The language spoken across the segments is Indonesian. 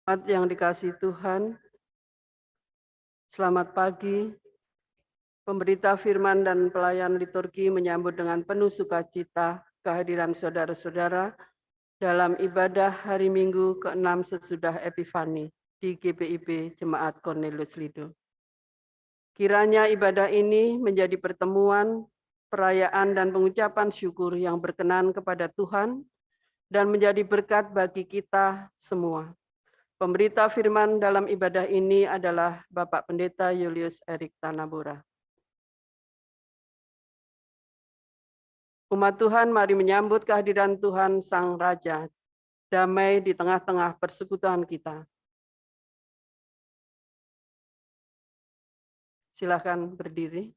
Jemaat yang dikasihi Tuhan, selamat pagi. Pemberita firman dan pelayan liturgi menyambut dengan penuh sukacita kehadiran saudara-saudara dalam ibadah hari Minggu ke-6 sesudah Epifani di GPIB Jemaat Cornelius Lido. Kiranya ibadah ini menjadi pertemuan, perayaan dan pengucapan syukur yang berkenan kepada Tuhan dan menjadi berkat bagi kita semua. Pemberita firman dalam ibadah ini adalah Bapak Pendeta Julius Erik Tanabura. Umat Tuhan, mari menyambut kehadiran Tuhan Sang Raja, damai di tengah-tengah persekutuan kita. Silakan berdiri.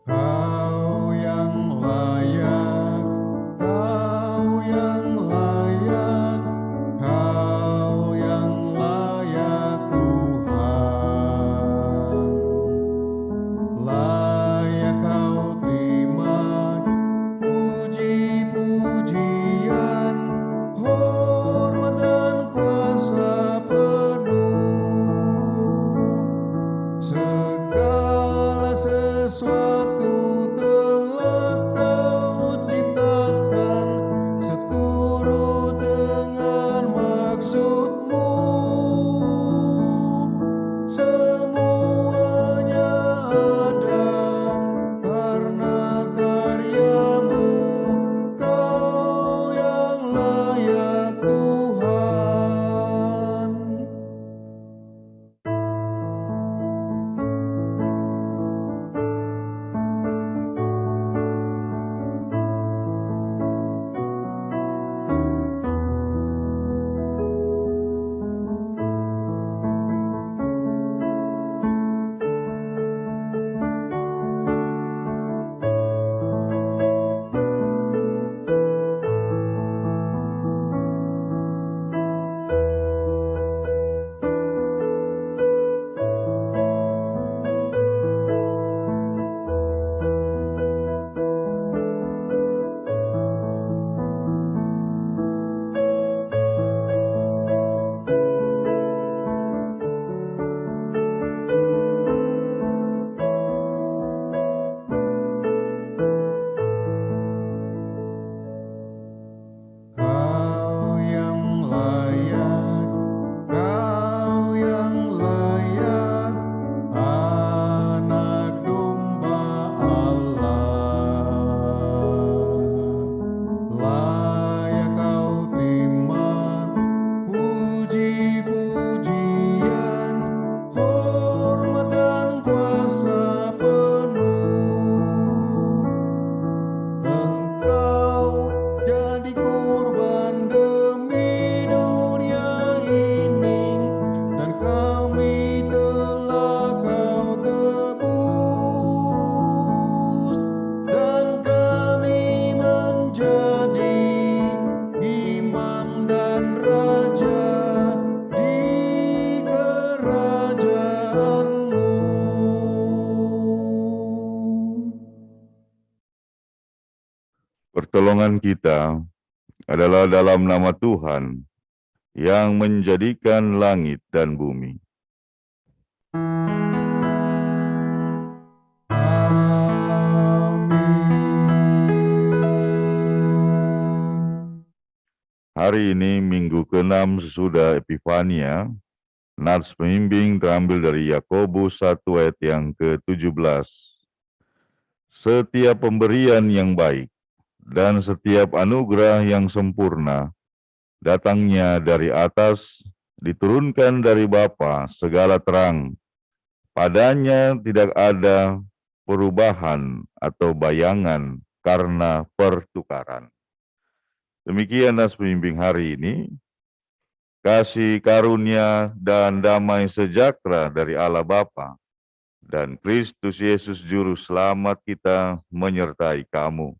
Kau yang layak, Kau yang layak, Kau yang layak Tuhan. Layak Kau terima puji-pujian, hormat dan kuasa penuh. Segala sesuatu telah Kau ciptakan seturut dengan maksud-Mu. Semuanya ada karena karya-Mu. Kau yang layak Tuhan. Kau yang layak, Kau yang layak, Anak Domba Allah. Layak Kau terima puji-pujian, hormat dan kuasa penuh. Engkau jadi kurban demi dunia ini, dan kami telah Kau tebus, dan kami menjadi imam dan raja di kerajaan-Mu. Pertolongan kita adalah dalam nama Tuhan yang menjadikan langit dan bumi. Amin. Hari ini Minggu ke-6 sesudah Epifania, nats pembimbing terambil dari Yakobus 1 ayat yang ke-17. Setiap pemberian yang baik dan setiap anugerah yang sempurna datangnya dari atas, diturunkan dari Bapa segala terang. Padanya tidak ada perubahan atau bayangan karena pertukaran. Demikian nats pembimbing hari ini. Kasih karunia dan damai sejahtera dari Allah Bapa dan Kristus Yesus Juru Selamat kita menyertai kamu.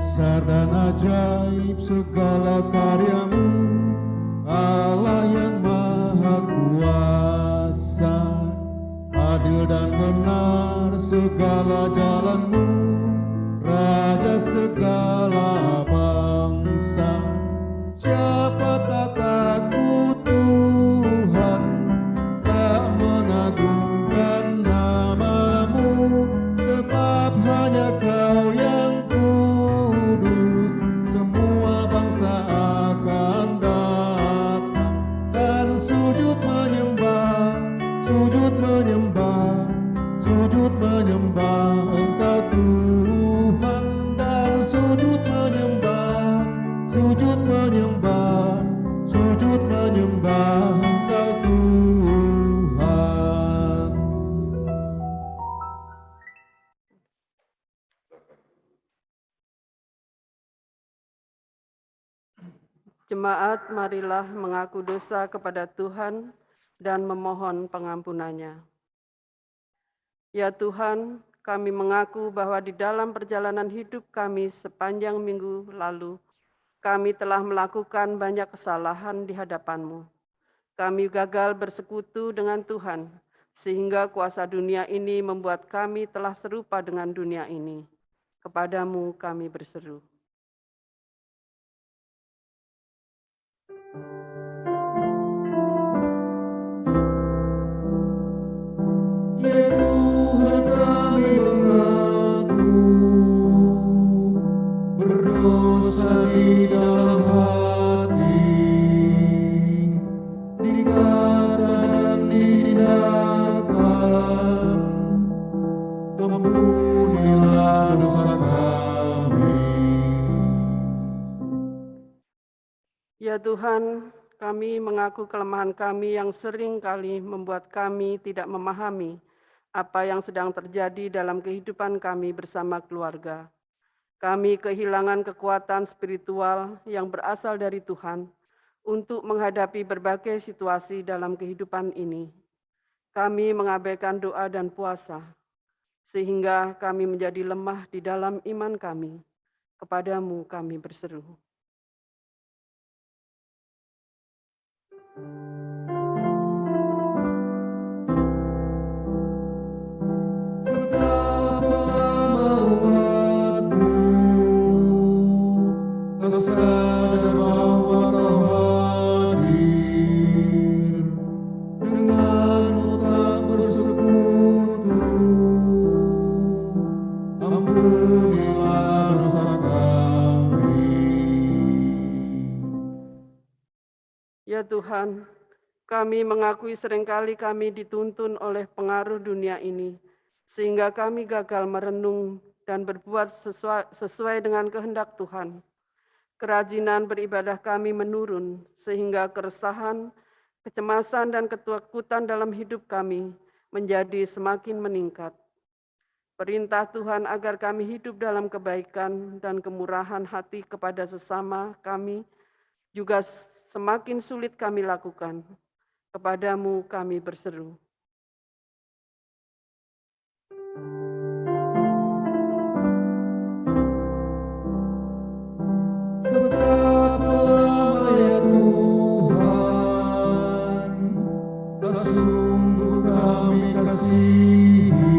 besar dan ajaib segala karyamu, Allah yang maha kuasa. Adil dan benar segala jalanmu, Raja segala bangsa. Siapa tak takut Tuhan, tak mengagungkan namamu, sebab hanya Kau yang kudus. Semua bangsa akan datang dan sujud menyembah, sujud menyembah, sujud menyembah Engkau Tuhan, dan sujud menyembah, sujud menyembah, sujud menyembah Engkau Tuhan. Jemaat, marilah mengaku dosa kepada Tuhan dan memohon pengampunannya. Ya Tuhan, kami mengaku bahwa di dalam perjalanan hidup kami sepanjang minggu lalu, kami telah melakukan banyak kesalahan di hadapan-Mu. Kami gagal bersekutu dengan Tuhan, sehingga kuasa dunia ini membuat kami telah serupa dengan dunia ini. Kepadamu kami berseru. Ya Tuhan, kami mengaku berdosa di dalam hati, di kata dan di tindakan. Ampunilah dosa kami. Ya Tuhan, kami mengaku kelemahan kami yang sering kali membuat kami tidak memahami apa yang sedang terjadi dalam kehidupan kami bersama keluarga. Kami kehilangan kekuatan spiritual yang berasal dari Tuhan untuk menghadapi berbagai situasi dalam kehidupan ini. Kami mengabaikan doa dan puasa, sehingga kami menjadi lemah di dalam iman kami. Kepadamu kami berseru. Betapa lama umatmu tak sadar bahwa Kau hadir, denganmu tak bersekutu. Ampunilah dosa kami. Ya Tuhan, kami mengakui seringkali kami dituntun oleh pengaruh dunia ini, sehingga kami gagal merenung dan berbuat sesuai dengan kehendak Tuhan. Kerajinan beribadah kami menurun, sehingga keresahan, kecemasan, dan ketakutan dalam hidup kami menjadi semakin meningkat. Perintah Tuhan agar kami hidup dalam kebaikan dan kemurahan hati kepada sesama kami juga semakin sulit kami lakukan. Kepadamu kami berseru. Betapa lama ya Tuhan, tak sungguh kami kasihi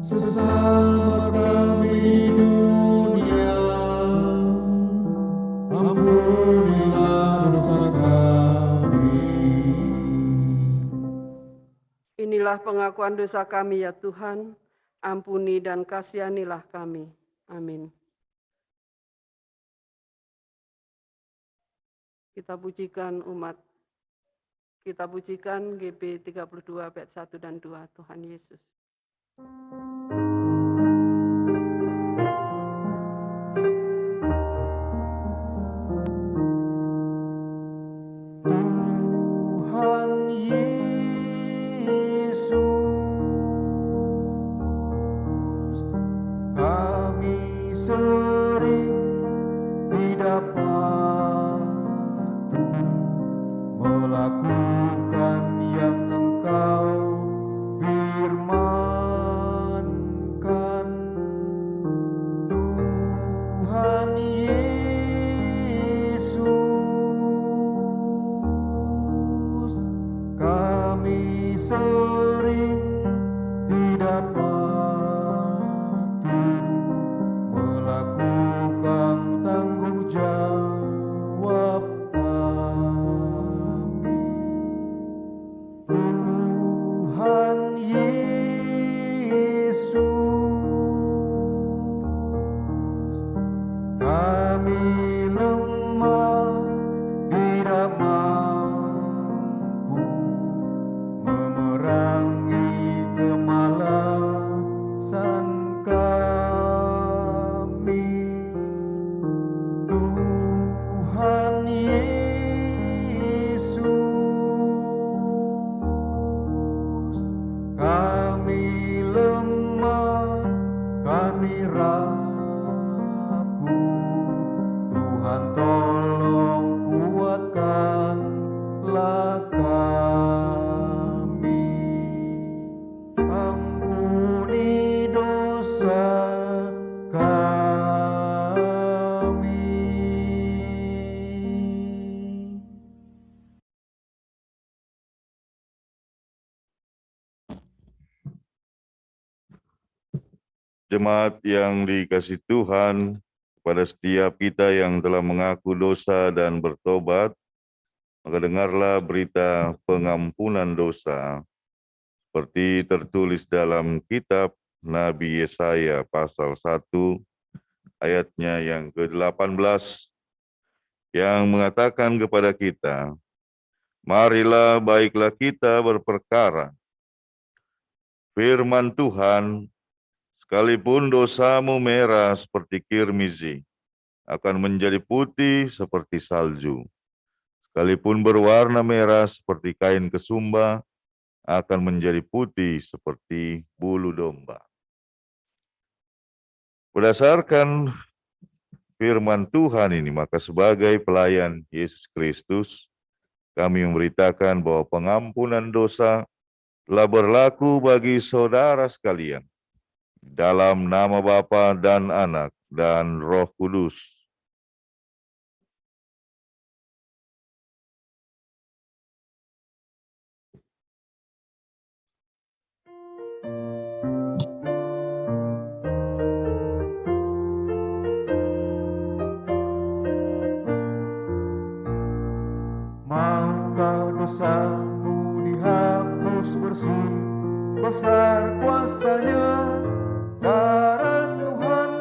sesama kami di dunia. Ampunilah dosa kami. Inilah pengakuan dosa kami ya Tuhan, ampuni dan kasihanilah kami. Amin. Kita pujikan umat. Kita pujikan GB 32 bait 1 dan 2, Tuhan Yesus. Tuhan Yesus, kami sering tidak patuh melakukan yang Engkau firmankan. patuh melakukan tanggung jawab kami. Tuhan Yesus, kami lemah, tidak mampu memerangi kemalasan kami. Tuhan Yesus, kami lemah, kami rapuh. Tuhan tolong kuatkanlah kami. Ampuni dosa kami. Jemaat yang dikasihi Tuhan, kepada setiap kita yang telah mengaku dosa dan bertobat, maka dengarlah berita pengampunan dosa seperti tertulis dalam kitab Nabi Yesaya pasal 1 ayatnya yang ke-18 yang mengatakan kepada kita, marilah baiklah kita berperkara. Firman Tuhan, sekalipun dosamu merah seperti kirmizi, akan menjadi putih seperti salju. Sekalipun berwarna merah seperti kain kesumba, akan menjadi putih seperti bulu domba. Berdasarkan firman Tuhan ini, maka sebagai pelayan Yesus Kristus, kami memberitakan bahwa pengampunan dosa telah berlaku bagi saudara sekalian. Dalam nama Bapa dan Anak dan Roh Kudus. Maukah dosamu dihapus bersih, besar kuasanya darah Tuhan.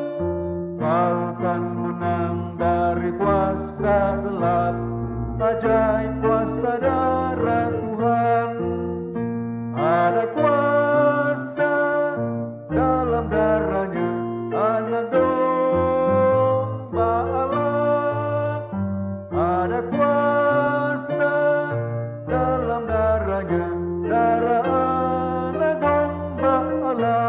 Kau kan menang dari kuasa gelap, ajaib kuasa darah Tuhan. Ada kuasa dalam darahnya, Anak domba Allah. Ada kuasa dalam darahnya, darah Anak domba Allah.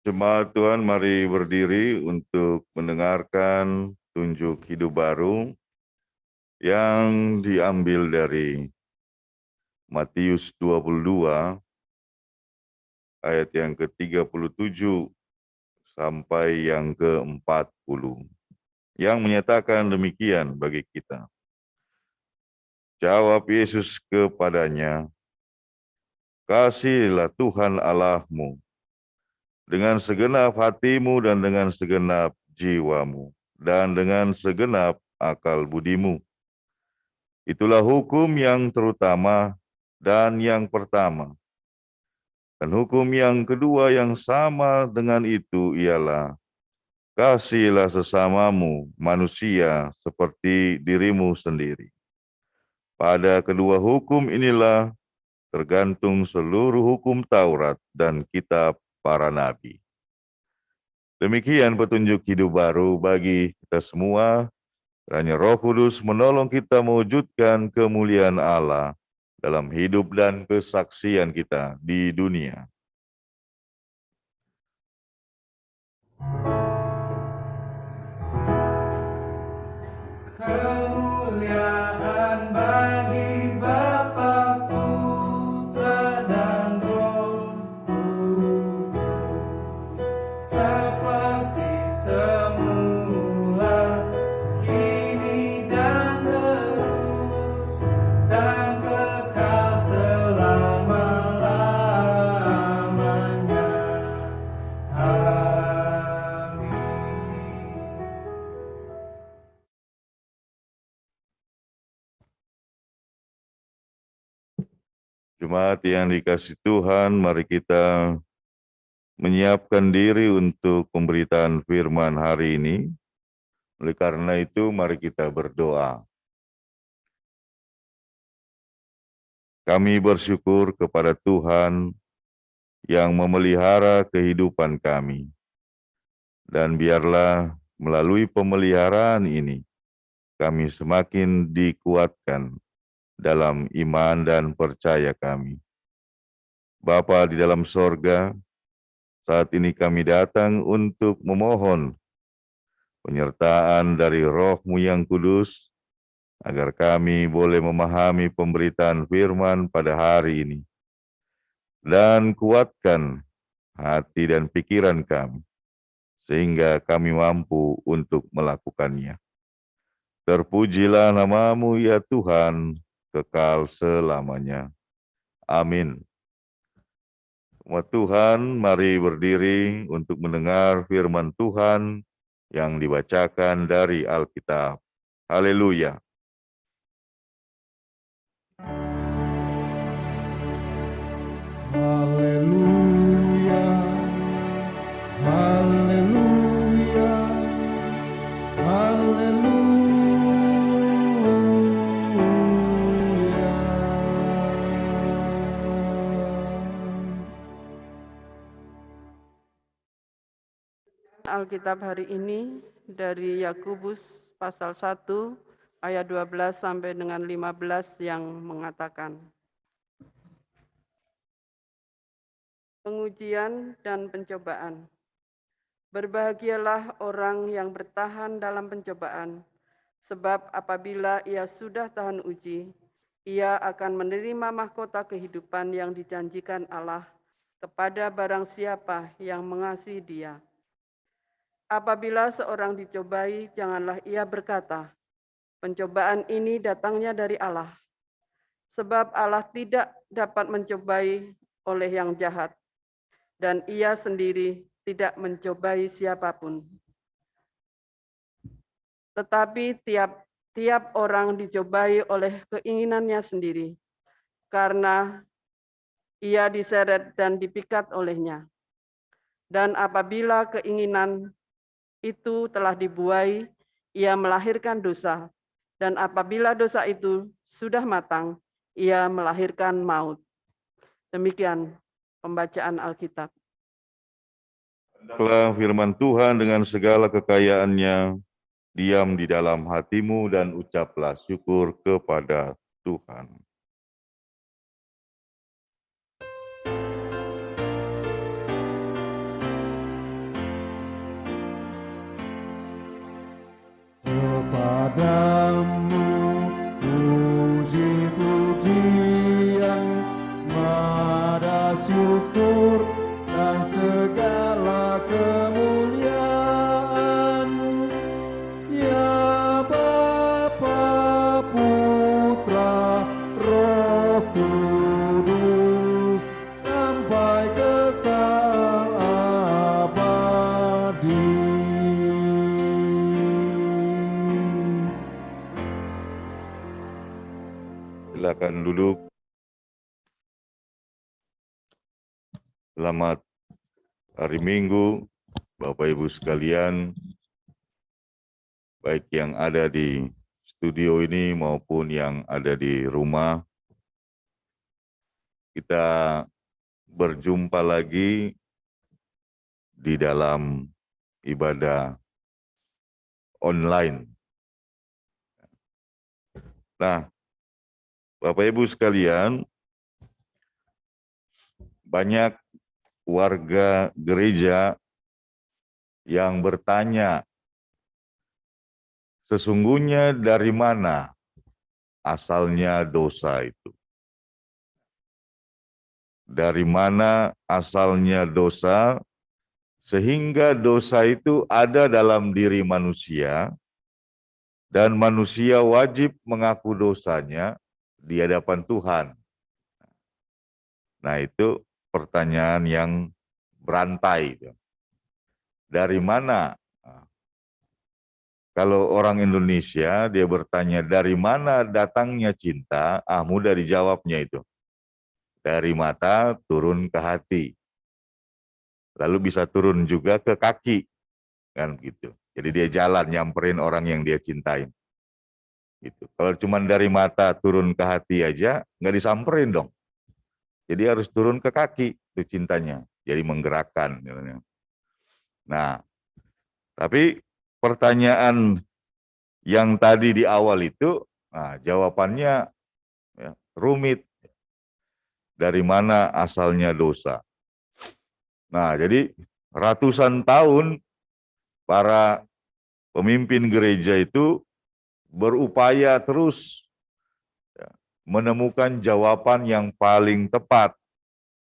Jemaat Tuhan, mari berdiri untuk mendengarkan tunjuk hidup baru yang diambil dari Matius 22 ayat yang ke-37 sampai yang ke-40 yang menyatakan demikian bagi kita. Jawab Yesus kepadanya, kasihilah Tuhan Allahmu dengan segenap hatimu dan dengan segenap jiwamu dan dengan segenap akal budimu. Itulah hukum yang terutama dan yang pertama. Dan hukum yang kedua yang sama dengan itu ialah, kasihilah sesamamu manusia seperti dirimu sendiri. Pada kedua hukum inilah tergantung seluruh hukum Taurat dan kitab para nabi. Demikian petunjuk hidup baru bagi kita semua. Kiranya Roh Kudus menolong kita mewujudkan kemuliaan Allah dalam hidup dan kesaksian kita di dunia. Kemuliaan bagi Bapa, Putra, dan Roh Kudus, seperti semula, kini dan Jemaat yang dikasihi Tuhan, mari kita menyiapkan diri untuk pemberitaan firman hari ini. Oleh karena itu, mari kita berdoa. Kami bersyukur kepada Tuhan yang memelihara kehidupan kami. Dan biarlah melalui pemeliharaan ini, kami semakin dikuatkan dalam iman dan percaya kami. Bapa di dalam sorga, saat ini kami datang untuk memohon penyertaan dari Roh-Mu yang kudus, agar kami boleh memahami pemberitaan firman pada hari ini, dan kuatkan hati dan pikiran kami, sehingga kami mampu untuk melakukannya. Terpujilah nama-Mu ya Tuhan, kekal selamanya. Amin. Umat Tuhan, mari berdiri untuk mendengar firman Tuhan yang dibacakan dari Alkitab. Haleluya. Haleluya, haleluya, haleluya. Alkitab hari ini dari Yakobus pasal 1 ayat 12 sampai dengan 15 yang mengatakan, pengujian dan pencobaan. Berbahagialah orang yang bertahan dalam pencobaan, sebab apabila ia sudah tahan uji, ia akan menerima mahkota kehidupan yang dijanjikan Allah kepada barang siapa yang mengasihi Dia. Apabila seorang dicobai, janganlah ia berkata, pencobaan ini datangnya dari Allah. Sebab Allah tidak dapat mencobai oleh yang jahat, dan ia sendiri tidak mencobai siapapun. Tetapi tiap orang dicobai oleh keinginannya sendiri, karena ia diseret dan dipikat olehnya. Dan apabila keinginan itu telah dibuai, ia melahirkan dosa. Dan apabila dosa itu sudah matang, ia melahirkan maut. Demikian pembacaan Alkitab. Hendaklah firman Tuhan dengan segala kekayaannya diam di dalam hatimu dan ucaplah syukur kepada Tuhan. Kepadamu puji-pujian, nada syukur dan segala kemuliaan, ya Bapa, Putra, Roh Kudus, sampai kekal abadi. Silakan duduk. Selamat hari Minggu, Bapak Ibu sekalian, baik yang ada di studio ini maupun yang ada di rumah. Kita berjumpa lagi di dalam ibadah online. Nah, Bapak Ibu sekalian, banyak warga gereja yang bertanya, sesungguhnya dari mana asalnya dosa itu? Dari mana asalnya dosa, sehingga dosa itu ada dalam diri manusia, dan manusia wajib mengaku dosanya di hadapan Tuhan. Nah, itu pertanyaan yang berantai. Dari mana? Kalau orang Indonesia, dia bertanya dari mana datangnya cinta, mudah dijawabnya itu. dari mata turun ke hati. Lalu bisa turun juga ke kaki, kan gitu. Jadi dia jalan nyamperin orang yang dia cintain. Gitu. Kalau cuma dari mata turun ke hati aja, nggak disamperin dong. Jadi harus turun ke kaki itu cintanya. Jadi menggerakkan. Nah, tapi pertanyaan yang tadi di awal itu, nah, jawabannya ya, rumit. Dari mana asalnya dosa? Nah, jadi ratusan tahun para pemimpin gereja itu berupaya terus ya, menemukan jawaban yang paling tepat.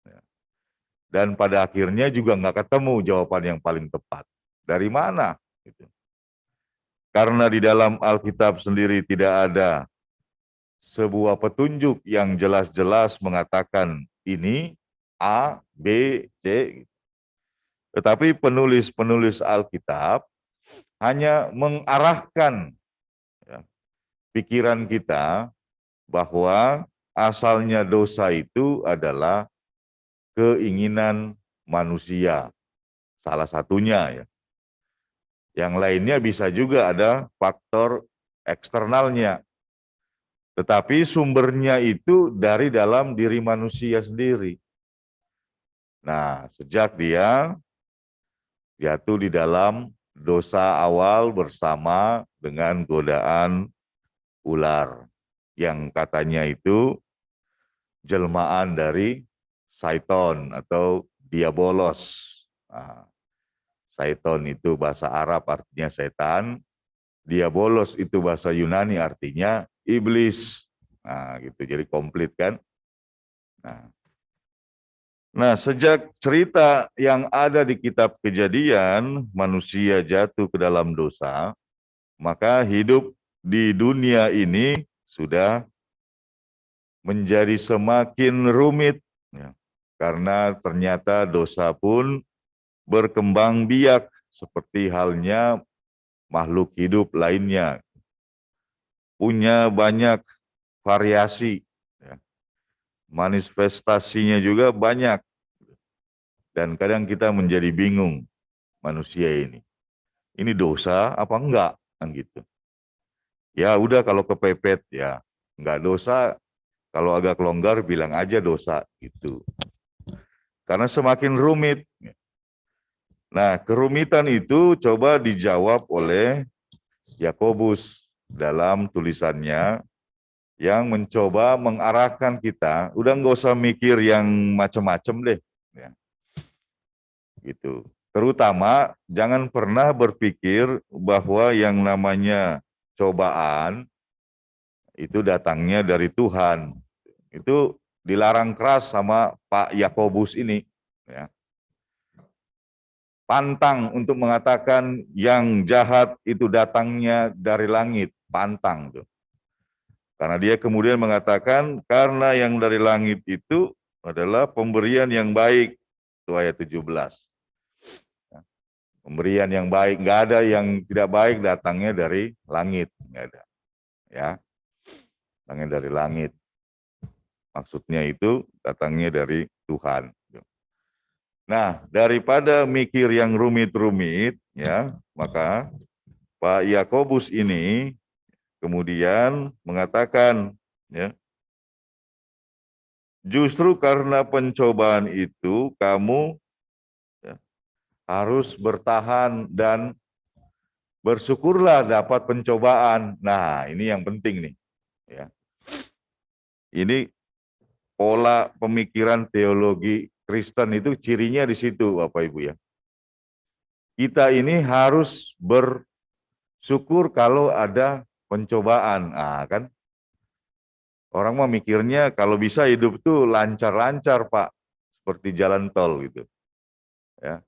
Ya. Dan pada akhirnya juga nggak ketemu jawaban yang paling tepat. Dari mana? Gitu. Karena di dalam Alkitab sendiri tidak ada sebuah petunjuk yang jelas-jelas mengatakan ini A, B, C. Tetapi penulis-penulis Alkitab hanya mengarahkan ya, pikiran kita bahwa asalnya dosa itu adalah keinginan manusia. Salah satunya ya. Yang lainnya bisa juga ada faktor eksternalnya. Tetapi sumbernya itu dari dalam diri manusia sendiri. Nah, sejak dia jatuh di dalam dosa awal bersama dengan godaan ular. Yang katanya itu jelmaan dari Saiton atau diabolos. Nah, Saiton itu bahasa Arab artinya setan. Diabolos itu bahasa Yunani artinya iblis. Nah, gitu. Jadi komplit kan? Nah, sejak cerita yang ada di kitab Kejadian, manusia jatuh ke dalam dosa, maka hidup di dunia ini sudah menjadi semakin rumit. Ya, karena ternyata dosa pun berkembang biak seperti halnya makhluk hidup lainnya. Punya banyak variasi, ya. Manifestasinya juga banyak. Dan kadang kita menjadi bingung manusia ini. Ini dosa apa enggak? Kan gitu. Ya udah kalau kepepet ya enggak dosa, kalau agak longgar bilang aja dosa gitu. Karena semakin rumit. Nah, kerumitan itu coba dijawab oleh Yakobus dalam tulisannya yang mencoba mengarahkan kita, udah nggak usah mikir yang macam-macam deh. Ya. Gitu. Terutama jangan pernah berpikir bahwa yang namanya cobaan itu datangnya dari Tuhan. Itu dilarang keras sama Pak Yakobus ini. Ya. Pantang untuk mengatakan yang jahat itu datangnya dari langit. Pantang tuh. Karena dia kemudian mengatakan karena yang dari langit itu adalah pemberian yang baik. Itu ayat 17. Pemberian yang baik, nggak ada yang tidak baik datangnya dari langit, nggak ada. Ya, datangnya dari langit. Maksudnya itu datangnya dari Tuhan. Nah, daripada mikir yang rumit-rumit, ya, maka Pak Yakobus ini kemudian mengatakan, ya, justru karena pencobaan itu kamu ya, harus bertahan dan bersyukurlah dapat pencobaan. Nah, ini yang penting nih. Ya. Ini pola pemikiran teologi Kristen itu cirinya di situ, Bapak Ibu ya. Kita ini harus bersyukur kalau ada pencobaan. Nah, kan orang mah mikirnya kalau bisa hidup tuh lancar-lancar, Pak, seperti jalan tol gitu. Ya.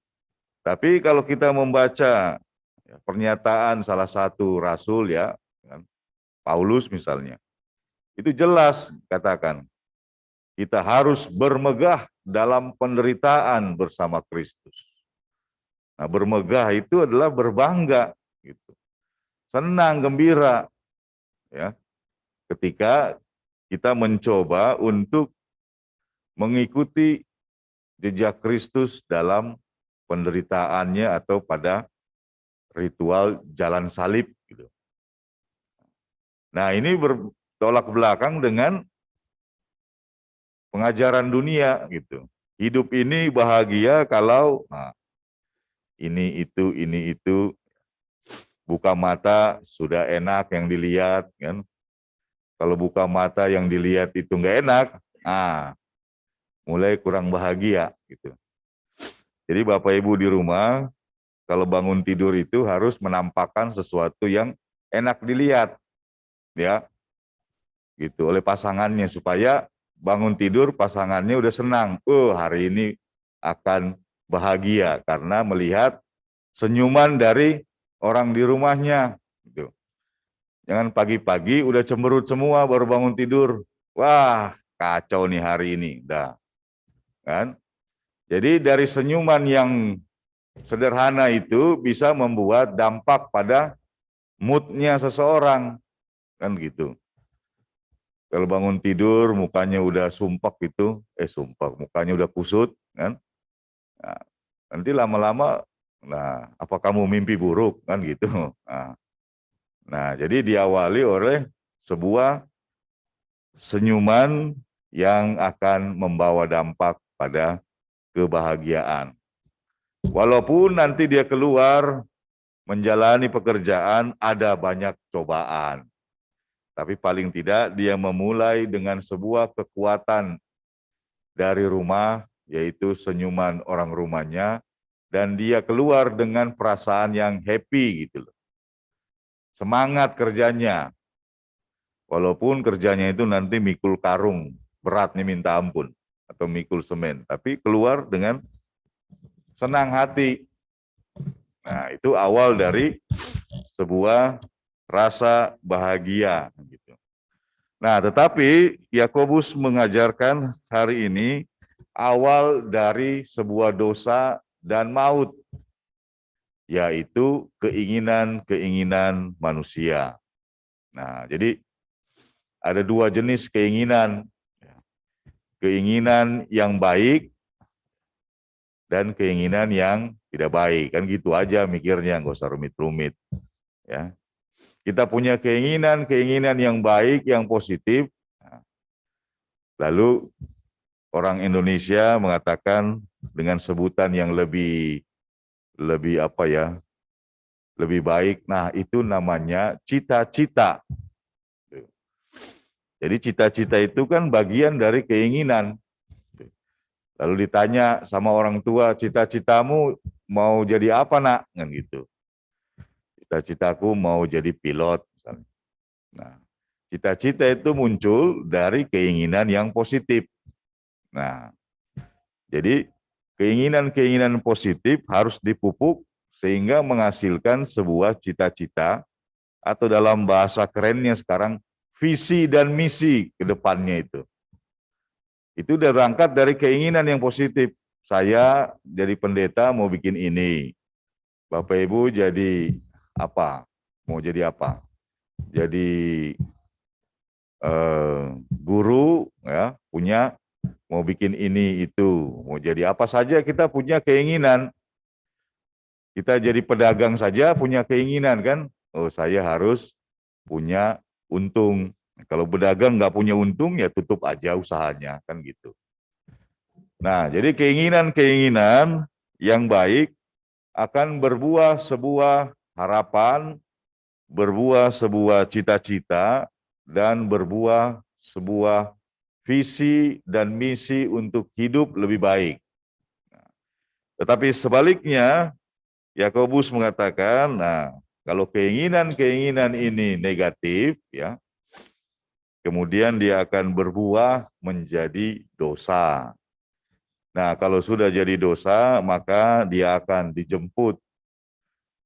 Tapi kalau kita membaca ya, pernyataan salah satu rasul ya, kan, Paulus misalnya, itu jelas katakan kita harus bermegah dalam penderitaan bersama Kristus. Nah, bermegah itu adalah berbangga, gitu, senang, gembira, ya, ketika kita mencoba untuk mengikuti jejak Kristus dalam penderitaannya atau pada ritual jalan salib gitu. Nah, ini bertolak belakang dengan pengajaran dunia gitu. Hidup ini bahagia kalau ini itu buka mata sudah enak yang dilihat kan. Kalau buka mata yang dilihat itu nggak enak, mulai kurang bahagia gitu. Jadi Bapak Ibu di rumah kalau bangun tidur itu harus menampakkan sesuatu yang enak dilihat ya. Gitu oleh pasangannya supaya bangun tidur pasangannya udah senang. Hari ini akan bahagia karena melihat senyuman dari orang di rumahnya gitu. Jangan pagi-pagi udah cemberut semua baru bangun tidur. Wah, kacau nih hari ini. Dah. Kan? Jadi dari senyuman yang sederhana itu bisa membuat dampak pada moodnya seseorang. Kan gitu. Kalau bangun tidur mukanya udah sumpek gitu, mukanya udah kusut kan. Nah, nanti lama-lama apa kamu mimpi buruk kan gitu. Nah, jadi diawali oleh sebuah senyuman yang akan membawa dampak pada kebahagiaan. Walaupun nanti dia keluar menjalani pekerjaan ada banyak cobaan. Tapi paling tidak dia memulai dengan sebuah kekuatan dari rumah, yaitu senyuman orang rumahnya, dan dia keluar dengan perasaan yang happy gitu loh. Semangat kerjanya. Walaupun kerjanya itu nanti mikul karung, beratnya minta ampun, atau mikul semen, tapi keluar dengan senang hati. Nah, itu awal dari sebuah rasa bahagia. Gitu. Nah, tetapi Yakobus mengajarkan hari ini awal dari sebuah dosa dan maut, yaitu keinginan-keinginan manusia. Nah, jadi ada dua jenis keinginan. Keinginan yang baik dan keinginan yang tidak baik. Kan gitu aja mikirnya, nggak usah rumit-rumit. Ya. Kita punya keinginan yang baik, yang positif. Lalu orang Indonesia mengatakan dengan sebutan yang lebih baik. Nah, itu namanya cita-cita. Jadi cita-cita itu kan bagian dari keinginan. Lalu ditanya sama orang tua, cita-citamu mau jadi apa nak? Kan gitu. Cita-citaku mau jadi pilot. Misalnya. Nah, cita-cita itu muncul dari keinginan yang positif. Nah, jadi keinginan-keinginan positif harus dipupuk sehingga menghasilkan sebuah cita-cita atau dalam bahasa kerennya sekarang visi dan misi ke depannya itu. Itu udah berangkat dari keinginan yang positif. Saya jadi pendeta mau bikin ini. Bapak Ibu jadi apa? Mau jadi apa? Jadi guru ya, punya mau bikin ini itu. Mau jadi apa saja kita punya keinginan. Kita jadi pedagang saja punya keinginan kan? Saya harus punya untung. Kalau pedagang nggak punya untung ya tutup aja usahanya kan gitu. Nah, jadi keinginan-keinginan yang baik akan berbuah sebuah harapan, berbuah sebuah cita-cita, dan berbuah sebuah visi dan misi untuk hidup lebih baik. Tetapi sebaliknya, Yakobus mengatakan, kalau keinginan-keinginan ini negatif, ya, kemudian dia akan berbuah menjadi dosa. Nah, kalau sudah jadi dosa, maka dia akan dijemput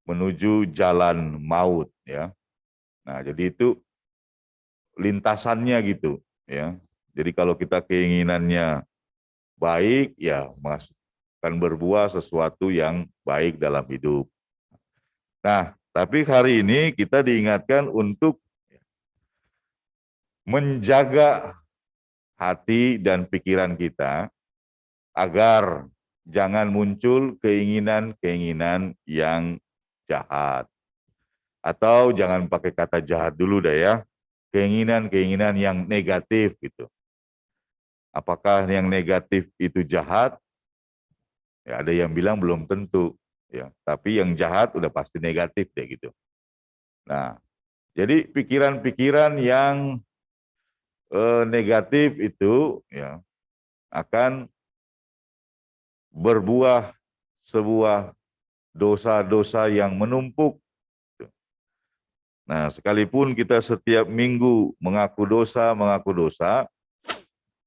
menuju jalan maut, ya. Nah, jadi itu lintasannya gitu, ya. Jadi kalau kita keinginannya baik, ya akan berbuah sesuatu yang baik dalam hidup. Nah, tapi hari ini kita diingatkan untuk menjaga hati dan pikiran kita agar jangan muncul keinginan-keinginan yang jahat. Atau jangan pakai kata jahat dulu dah ya. Keinginan-keinginan yang negatif gitu. Apakah yang negatif itu jahat? Ya, ada yang bilang belum tentu ya, tapi yang jahat udah pasti negatif deh gitu. Nah, jadi pikiran-pikiran yang negatif itu ya akan berbuah sebuah dosa-dosa yang menumpuk. Nah, sekalipun kita setiap minggu mengaku dosa,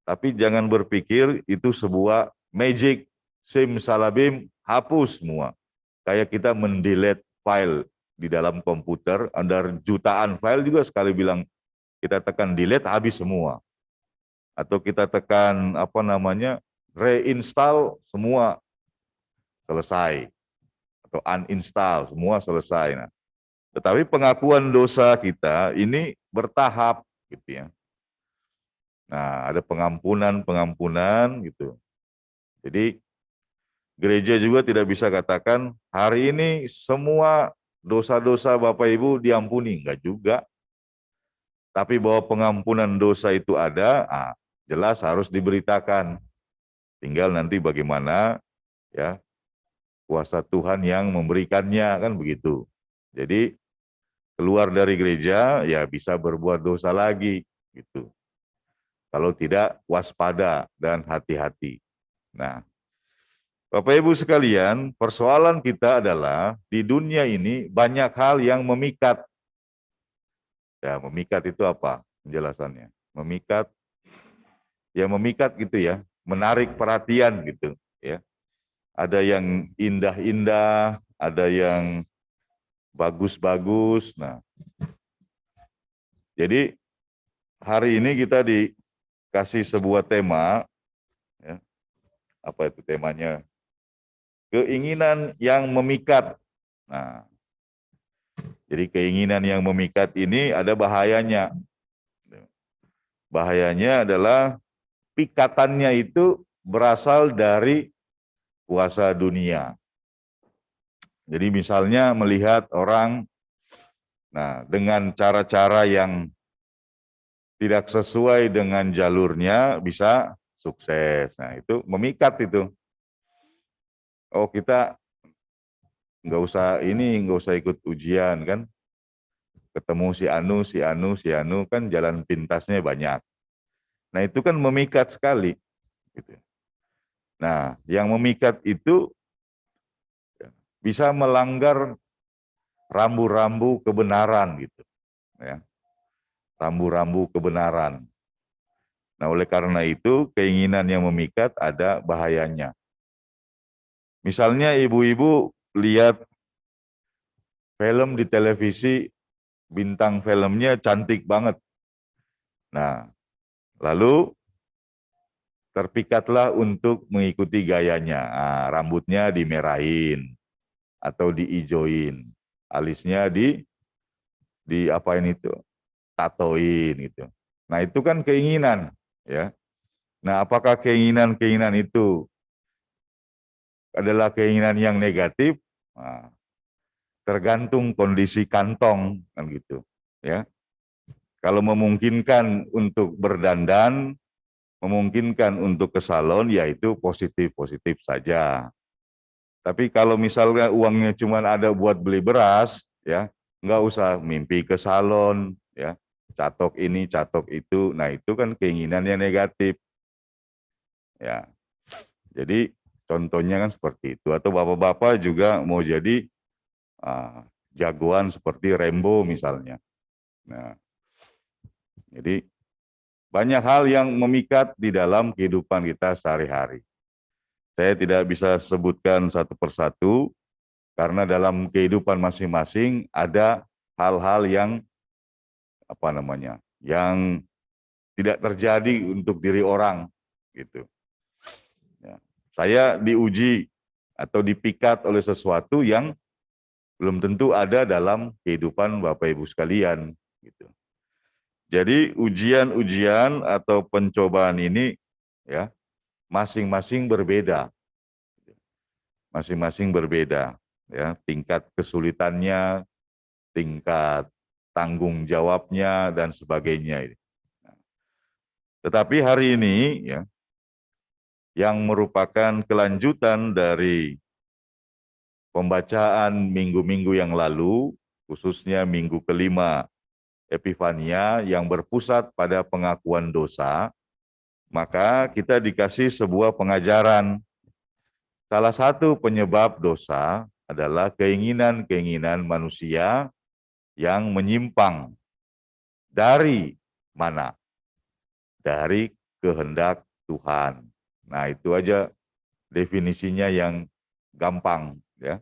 tapi jangan berpikir itu sebuah magic, simsalabim, hapus semua. Kayak kita mendelete file di dalam komputer, ada jutaan file juga sekali bilang kita tekan delete habis semua. Atau kita tekan reinstall semua selesai. Atau uninstall semua selesai. Nah, tetapi pengakuan dosa kita ini bertahap gitu ya. Nah, ada pengampunan gitu. Jadi gereja juga tidak bisa katakan hari ini semua dosa-dosa Bapak Ibu diampuni, enggak juga. Tapi bahwa pengampunan dosa itu ada, jelas harus diberitakan. Tinggal nanti bagaimana ya kuasa Tuhan yang memberikannya, kan begitu. Jadi keluar dari gereja ya bisa berbuat dosa lagi gitu. Kalau tidak waspada dan hati-hati. Nah, Bapak Ibu sekalian, persoalan kita adalah di dunia ini banyak hal yang memikat. Ya, memikat itu apa penjelasannya? Memikat, ya memikat gitu ya, menarik perhatian gitu ya. Ada yang indah-indah, ada yang bagus-bagus. Nah, jadi hari ini kita dikasih sebuah tema, ya, apa itu temanya? Keinginan yang memikat. Nah, jadi keinginan yang memikat ini ada bahayanya. Bahayanya adalah pikatannya itu berasal dari kuasa dunia. Jadi misalnya melihat orang dengan cara-cara yang tidak sesuai dengan jalurnya bisa sukses. Nah, itu memikat itu. Oh, kita nggak usah ikut ujian kan. Ketemu si Anu kan jalan pintasnya banyak. Nah, itu kan memikat sekali. Gitu. Nah, yang memikat itu bisa melanggar rambu-rambu kebenaran gitu. Ya. Rambu-rambu kebenaran. Nah, oleh karena itu keinginan yang memikat ada bahayanya. Misalnya ibu-ibu lihat film di televisi, bintang filmnya cantik banget. Nah, lalu terpikatlah untuk mengikuti gayanya. Nah, rambutnya dimerahin atau diijoin, alisnya di apain itu, tatoin gitu. Nah, itu kan keinginan, ya. Nah, apakah keinginan-keinginan itu adalah keinginan yang negatif? Nah, tergantung kondisi kantong kan gitu, ya. Kalau memungkinkan untuk berdandan, memungkinkan untuk ke salon, ya itu positif-positif saja. Tapi kalau misalnya uangnya cuma ada buat beli beras, ya nggak usah mimpi ke salon, ya catok ini, catok itu. Nah itu kan keinginan yang negatif, ya. Jadi contohnya kan seperti itu. Atau bapak-bapak juga mau jadi jagoan seperti Rambo misalnya. Nah, jadi banyak hal yang memikat di dalam kehidupan kita sehari-hari. Saya tidak bisa sebutkan satu persatu, karena dalam kehidupan masing-masing ada hal-hal yang yang tidak terjadi untuk diri orang, gitu. Ya. Saya diuji atau dipikat oleh sesuatu yang belum tentu ada dalam kehidupan Bapak Ibu sekalian, gitu. Jadi ujian-ujian atau pencobaan ini ya masing-masing berbeda. Masing-masing berbeda ya, tingkat kesulitannya, tingkat tanggung jawabnya dan sebagainya. Tetapi hari ini ya yang merupakan kelanjutan dari pembacaan minggu-minggu yang lalu, khususnya minggu kelima Epifania yang berpusat pada pengakuan dosa, maka kita dikasih sebuah pengajaran. Salah satu penyebab dosa adalah keinginan-keinginan manusia yang menyimpang dari mana? Dari kehendak Tuhan. Nah, itu aja definisinya yang gampang ya.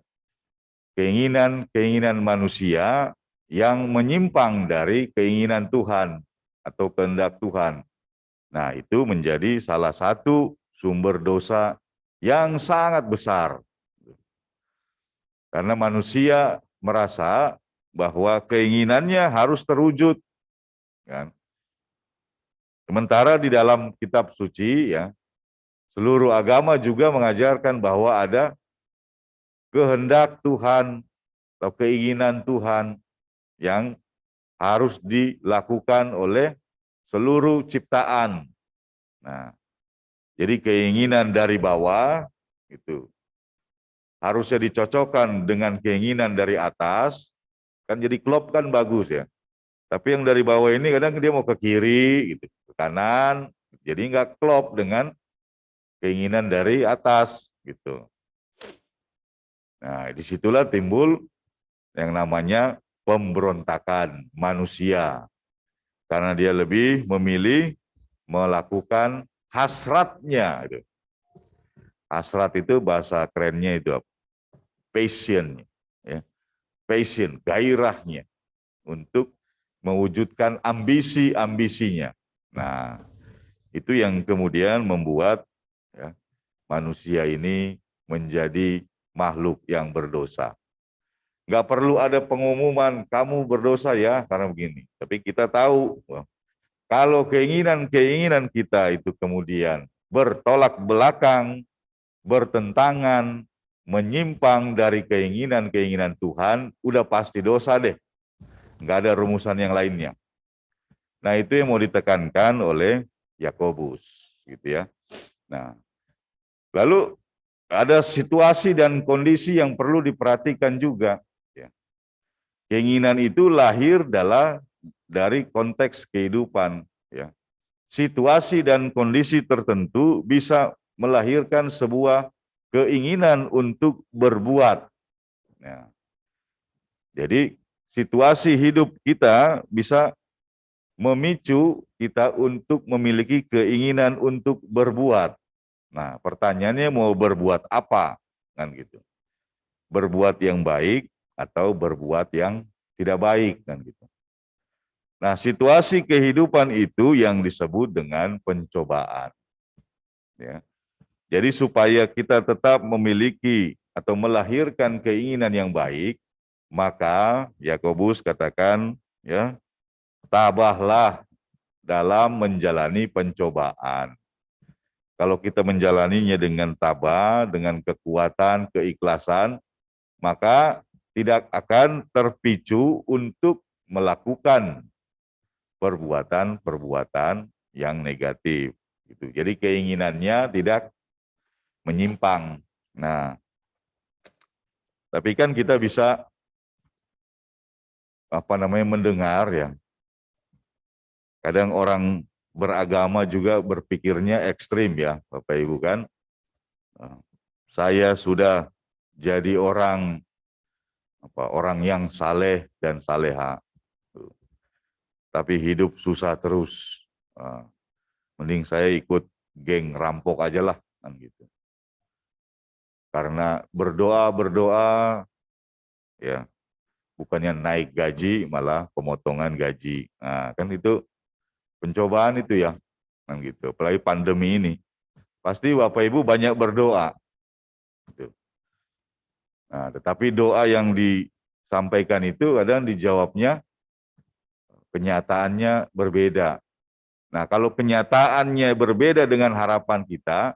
Keinginan-keinginan manusia yang menyimpang dari keinginan Tuhan atau kehendak Tuhan. Nah, itu menjadi salah satu sumber dosa yang sangat besar. Karena manusia merasa bahwa keinginannya harus terwujud. Kan? Sementara di dalam kitab suci, ya, seluruh agama juga mengajarkan bahwa ada kehendak Tuhan atau keinginan Tuhan yang harus dilakukan oleh seluruh ciptaan. Nah, jadi keinginan dari bawah itu harusnya dicocokkan dengan keinginan dari atas, kan jadi klop kan bagus ya. Tapi yang dari bawah ini kadang dia mau ke kiri, gitu, ke kanan, jadi nggak klop dengan keinginan dari atas, gitu. Nah, disitulah timbul yang namanya pemberontakan manusia. Karena dia lebih memilih melakukan hasratnya. Hasrat itu bahasa kerennya itu passion, ya. Passion, gairahnya untuk mewujudkan ambisi-ambisinya. Nah, itu yang kemudian membuat ya, manusia ini menjadi makhluk yang berdosa. Nggak perlu ada pengumuman, kamu berdosa ya, karena begini. Tapi kita tahu, kalau keinginan-keinginan kita itu kemudian bertolak belakang, bertentangan, menyimpang dari keinginan-keinginan Tuhan, udah pasti dosa deh. Nggak ada rumusan yang lainnya. Nah, itu yang mau ditekankan oleh Yakobus, gitu ya. Nah, lalu ada situasi dan kondisi yang perlu diperhatikan juga. Ya. Keinginan itu lahir dari konteks kehidupan. Ya. Situasi dan kondisi tertentu bisa melahirkan sebuah keinginan untuk berbuat. Ya. Jadi situasi hidup kita bisa memicu kita untuk memiliki keinginan untuk berbuat. Nah, pertanyaannya mau berbuat apa? Kan gitu. Berbuat yang baik atau berbuat yang tidak baik, kan gitu. Nah, situasi kehidupan itu yang disebut dengan pencobaan. Ya. Jadi supaya kita tetap memiliki atau melahirkan keinginan yang baik, maka Yakobus katakan, ya, tabahlah dalam menjalani pencobaan. Kalau kita menjalaninya dengan tabah, dengan kekuatan, keikhlasan, maka tidak akan terpicu untuk melakukan perbuatan-perbuatan yang negatif. Gitu. Jadi keinginannya tidak menyimpang. Nah, tapi kan kita bisa mendengar ya. Kadang orang beragama juga berpikirnya ekstrim ya, Bapak Ibu kan. Saya sudah jadi orang yang saleh dan saleha, tapi hidup susah terus. Mending saya ikut geng rampok aja lah, kan gitu. Karena berdoa ya bukannya naik gaji malah pemotongan gaji. Nah, kan itu pencobaan itu ya, kan gitu. Apalagi pandemi ini, pasti Bapak Ibu banyak berdoa. Gitu. Nah, tetapi doa yang disampaikan itu kadang dijawabnya kenyataannya berbeda. Nah, kalau kenyataannya berbeda dengan harapan kita,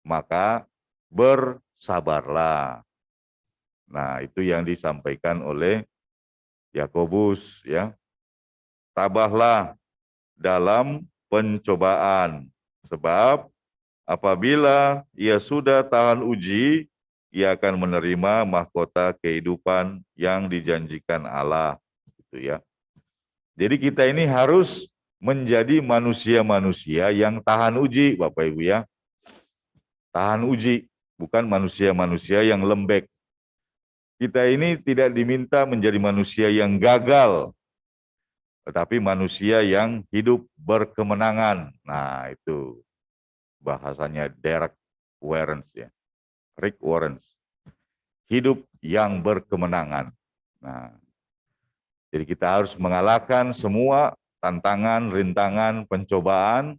maka bersabarlah. Nah, itu yang disampaikan oleh Yakobus, ya. Tabahlah dalam pencobaan, sebab apabila ia sudah tahan uji, ia akan menerima mahkota kehidupan yang dijanjikan Allah, gitu ya. Jadi kita ini harus menjadi manusia-manusia yang tahan uji, Bapak Ibu ya. Tahan uji, bukan manusia-manusia yang lembek. Kita ini tidak diminta menjadi manusia yang gagal, tetapi manusia yang hidup berkemenangan. Nah, itu bahasanya Derek Warren ya. Rick Warren. Hidup yang berkemenangan. Nah, jadi kita harus mengalahkan semua tantangan, rintangan, pencobaan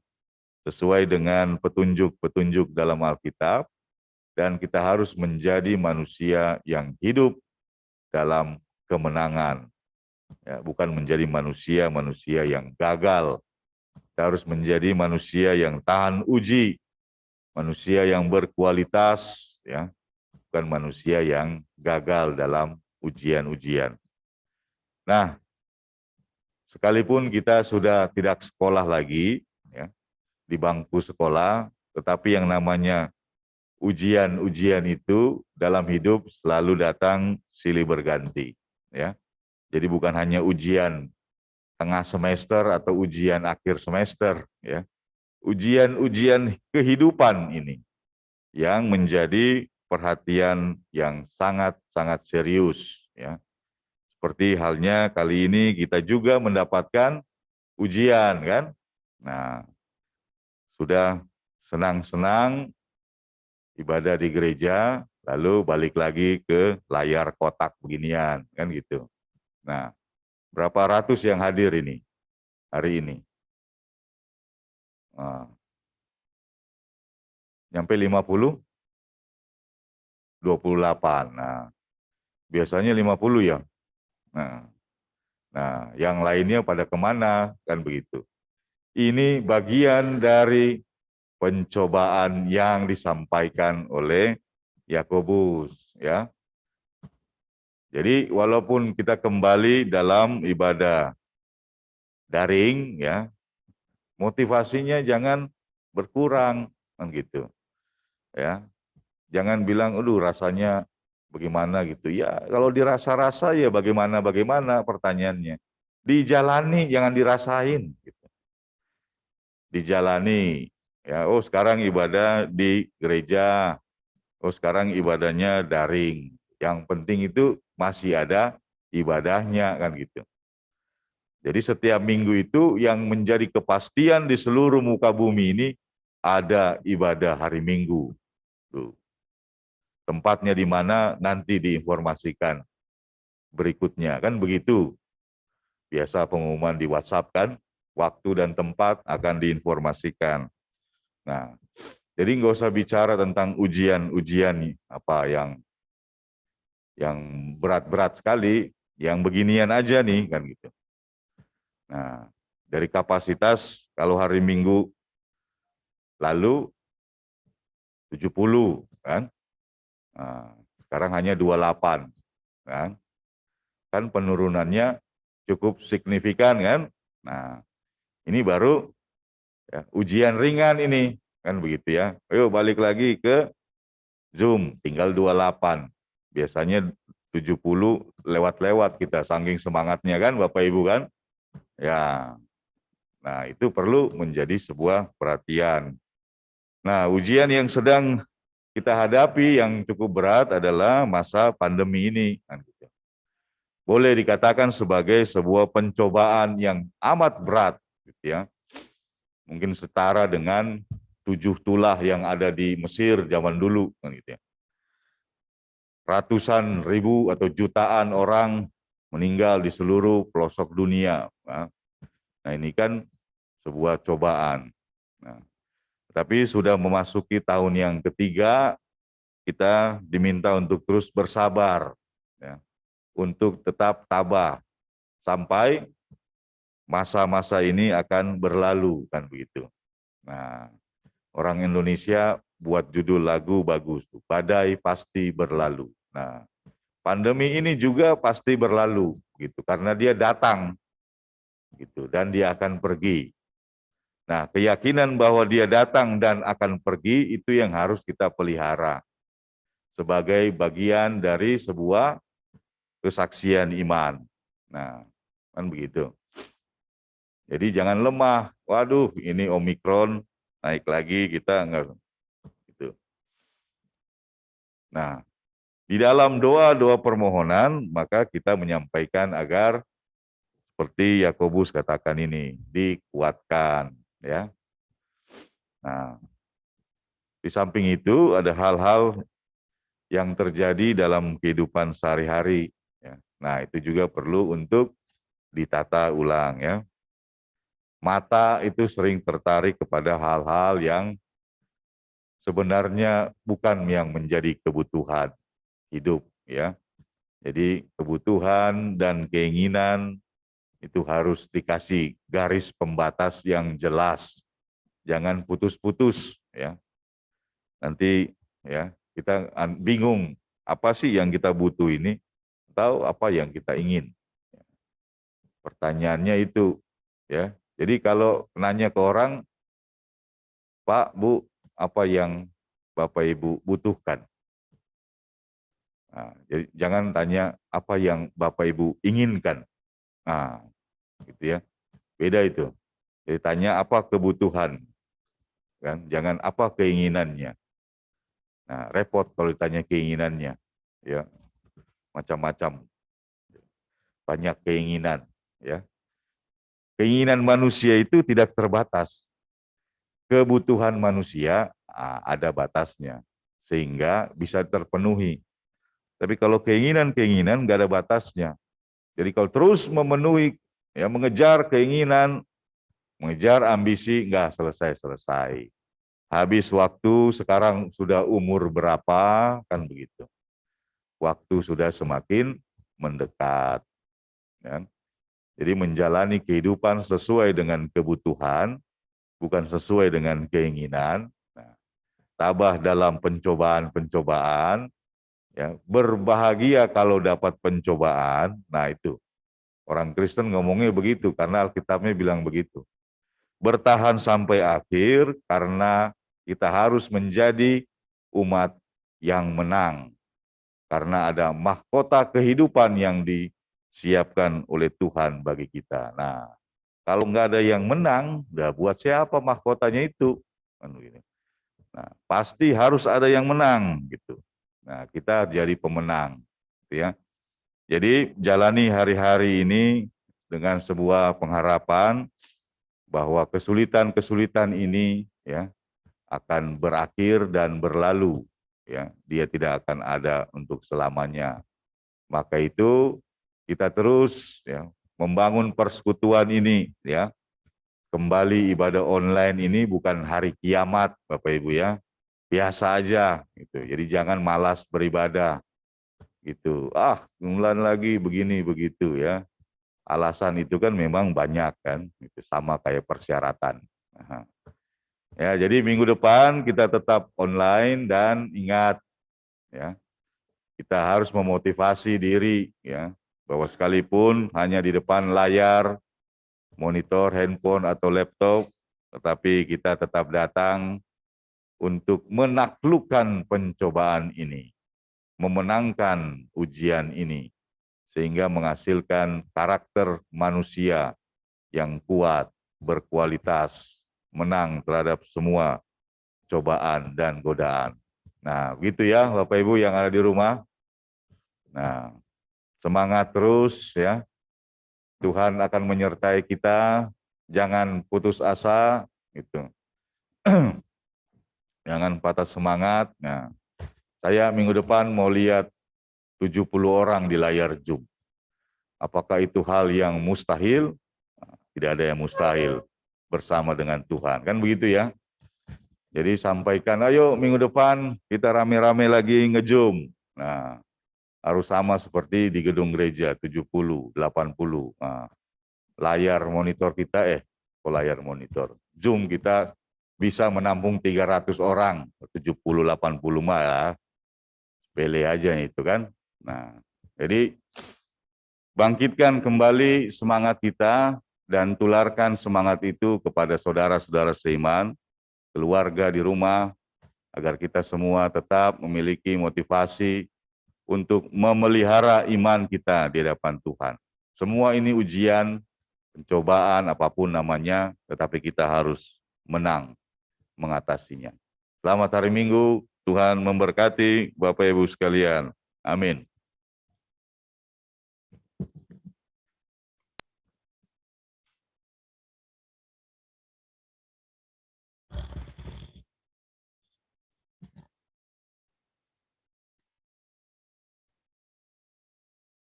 sesuai dengan petunjuk-petunjuk dalam Alkitab, dan kita harus menjadi manusia yang hidup dalam kemenangan. Ya, bukan menjadi manusia-manusia yang gagal. Kita harus menjadi manusia yang tahan uji, manusia yang berkualitas, ya, bukan manusia yang gagal dalam ujian-ujian. Nah, sekalipun kita sudah tidak sekolah lagi, ya, di bangku sekolah, tetapi yang namanya ujian-ujian itu dalam hidup selalu datang silih berganti, ya. Jadi bukan hanya ujian tengah semester atau ujian akhir semester, ya. Ujian-ujian kehidupan ini yang menjadi perhatian yang sangat-sangat serius, ya. Seperti halnya kali ini kita juga mendapatkan ujian, kan? Nah, sudah senang-senang ibadah di gereja, lalu balik lagi ke layar kotak beginian, kan gitu. Nah, berapa ratus yang hadir ini hari ini? Nah, nyampe 50? 28. Nah, biasanya 50 ya. Nah, yang lainnya pada kemana, kan begitu. Ini bagian dari pencobaan yang disampaikan oleh Yakobus, ya. Jadi walaupun kita kembali dalam ibadah daring, ya, motivasinya jangan berkurang, kan gitu, ya. Jangan bilang, aduh rasanya bagaimana gitu. Ya kalau dirasa-rasa ya bagaimana pertanyaannya. Dijalani, jangan dirasain. Gitu. Dijalani. Ya, oh sekarang ibadah di gereja, oh sekarang ibadahnya daring. Yang penting itu masih ada ibadahnya, kan gitu. Jadi setiap minggu itu yang menjadi kepastian di seluruh muka bumi ini ada ibadah hari Minggu. Tuh. Tempatnya di mana nanti diinformasikan berikutnya, kan begitu. Biasa pengumuman di WhatsApp kan, waktu dan tempat akan diinformasikan. Nah, jadi nggak usah bicara tentang ujian-ujian apa yang berat-berat sekali, yang beginian aja nih, kan gitu. Nah, dari kapasitas kalau hari Minggu lalu 70, kan? Nah, sekarang hanya 28, kan? Kan penurunannya cukup signifikan, kan? Nah, ini baru ya, ujian ringan ini, kan begitu ya. Ayo balik lagi ke Zoom, tinggal 28. Biasanya 70 lewat-lewat kita, saking semangatnya kan Bapak Ibu kan. Ya, nah itu perlu menjadi sebuah perhatian. Nah, ujian yang sedang kita hadapi yang cukup berat adalah masa pandemi ini, kan gitu. Boleh dikatakan sebagai sebuah pencobaan yang amat berat, gitu ya. Mungkin setara dengan 7 tulah yang ada di Mesir zaman dulu, kan gitu ya. Ratusan ribu atau jutaan orang meninggal di seluruh pelosok dunia. Nah ini kan sebuah cobaan. Nah, tapi sudah memasuki tahun yang ketiga, kita diminta untuk terus bersabar, ya, untuk tetap tabah sampai masa-masa ini akan berlalu, kan begitu. Nah, orang Indonesia buat judul lagu bagus tuh, badai pasti berlalu. Nah, pandemi ini juga pasti berlalu gitu karena dia datang gitu dan dia akan pergi. Nah, keyakinan bahwa dia datang dan akan pergi itu yang harus kita pelihara sebagai bagian dari sebuah kesaksian iman. Nah, kan begitu. Jadi jangan lemah. Waduh, ini Omikron naik lagi, kita enggak gitu. Nah, di dalam doa-doa permohonan maka kita menyampaikan agar seperti Yakobus katakan ini dikuatkan, ya. Nah, di samping itu ada hal-hal yang terjadi dalam kehidupan sehari-hari, ya. Nah, itu juga perlu untuk ditata ulang, ya. Mata itu sering tertarik kepada hal-hal yang sebenarnya bukan yang menjadi kebutuhan hidup, ya. Jadi kebutuhan dan keinginan itu harus dikasih garis pembatas yang jelas. Jangan putus-putus, ya. Nanti ya kita bingung apa sih yang kita butuh ini atau apa yang kita ingin. Pertanyaannya itu, ya. Jadi kalau nanya ke orang, Pak, Bu, apa yang Bapak Ibu butuhkan? Nah, jadi jangan tanya apa yang Bapak Ibu inginkan. Nah, gitu ya. Beda itu. Jadi tanya apa kebutuhan, kan? Jangan apa keinginannya. Nah, repot kalau ditanya keinginannya, ya, macam-macam, banyak keinginan, ya. Keinginan manusia itu tidak terbatas. Kebutuhan manusia ada batasnya, sehingga bisa terpenuhi. Tapi kalau keinginan-keinginan nggak ada batasnya. Jadi kalau terus memenuhi, ya, mengejar keinginan, mengejar ambisi, nggak selesai-selesai. Habis waktu, sekarang sudah umur berapa, kan begitu. Waktu sudah semakin mendekat. Ya. Jadi menjalani kehidupan sesuai dengan kebutuhan, bukan sesuai dengan keinginan. Nah, tabah dalam pencobaan-pencobaan, ya, berbahagia kalau dapat pencobaan. Nah itu, orang Kristen ngomongnya begitu, karena Alkitabnya bilang begitu. Bertahan sampai akhir, karena kita harus menjadi umat yang menang. Karena ada mahkota kehidupan yang disiapkan oleh Tuhan bagi kita. Nah, kalau nggak ada yang menang, udah buat siapa mahkotanya itu? Nah, pasti harus ada yang menang, gitu. Nah, kita jadi pemenang, gitu ya. Jadi jalani hari-hari ini dengan sebuah pengharapan bahwa kesulitan-kesulitan ini, ya, akan berakhir dan berlalu, ya. Dia tidak akan ada untuk selamanya. Maka itu kita terus, ya, membangun persekutuan ini, ya. Kembali ibadah online ini bukan hari kiamat, Bapak Ibu, ya. Biasa aja gitu. Jadi jangan malas beribadah gitu. Bulan lagi begini begitu, ya. Alasan itu kan memang banyak kan, itu sama kayak persyaratan. Ya, jadi minggu depan kita tetap online dan ingat, ya, kita harus memotivasi diri, ya, bahwa sekalipun hanya di depan layar monitor, handphone atau laptop, tetapi kita tetap datang untuk menaklukkan pencobaan ini, memenangkan ujian ini, sehingga menghasilkan karakter manusia yang kuat, berkualitas, menang terhadap semua cobaan dan godaan. Nah, gitu ya Bapak Ibu yang ada di rumah. Nah, semangat terus, ya. Tuhan akan menyertai kita, jangan putus asa, gitu. Jangan patah semangat. Nah, saya minggu depan mau lihat 70 orang di layar Zoom. Apakah itu hal yang mustahil? Tidak ada yang mustahil bersama dengan Tuhan. Kan begitu ya? Jadi sampaikan, ayo minggu depan kita rame-rame lagi nge-Zoom. Nah, harus sama seperti di gedung gereja 70, 80. Nah, layar monitor kita, layar monitor, Zoom kita bisa menampung 300 orang, 70-80 mah ya, sepele aja itu kan. Nah, jadi bangkitkan kembali semangat kita dan tularkan semangat itu kepada saudara-saudara seiman, keluarga di rumah, agar kita semua tetap memiliki motivasi untuk memelihara iman kita di hadapan Tuhan. Semua ini ujian, pencobaan, apapun namanya, tetapi kita harus menang mengatasinya. Selamat hari Minggu, Tuhan memberkati Bapak Ibu sekalian. Amin.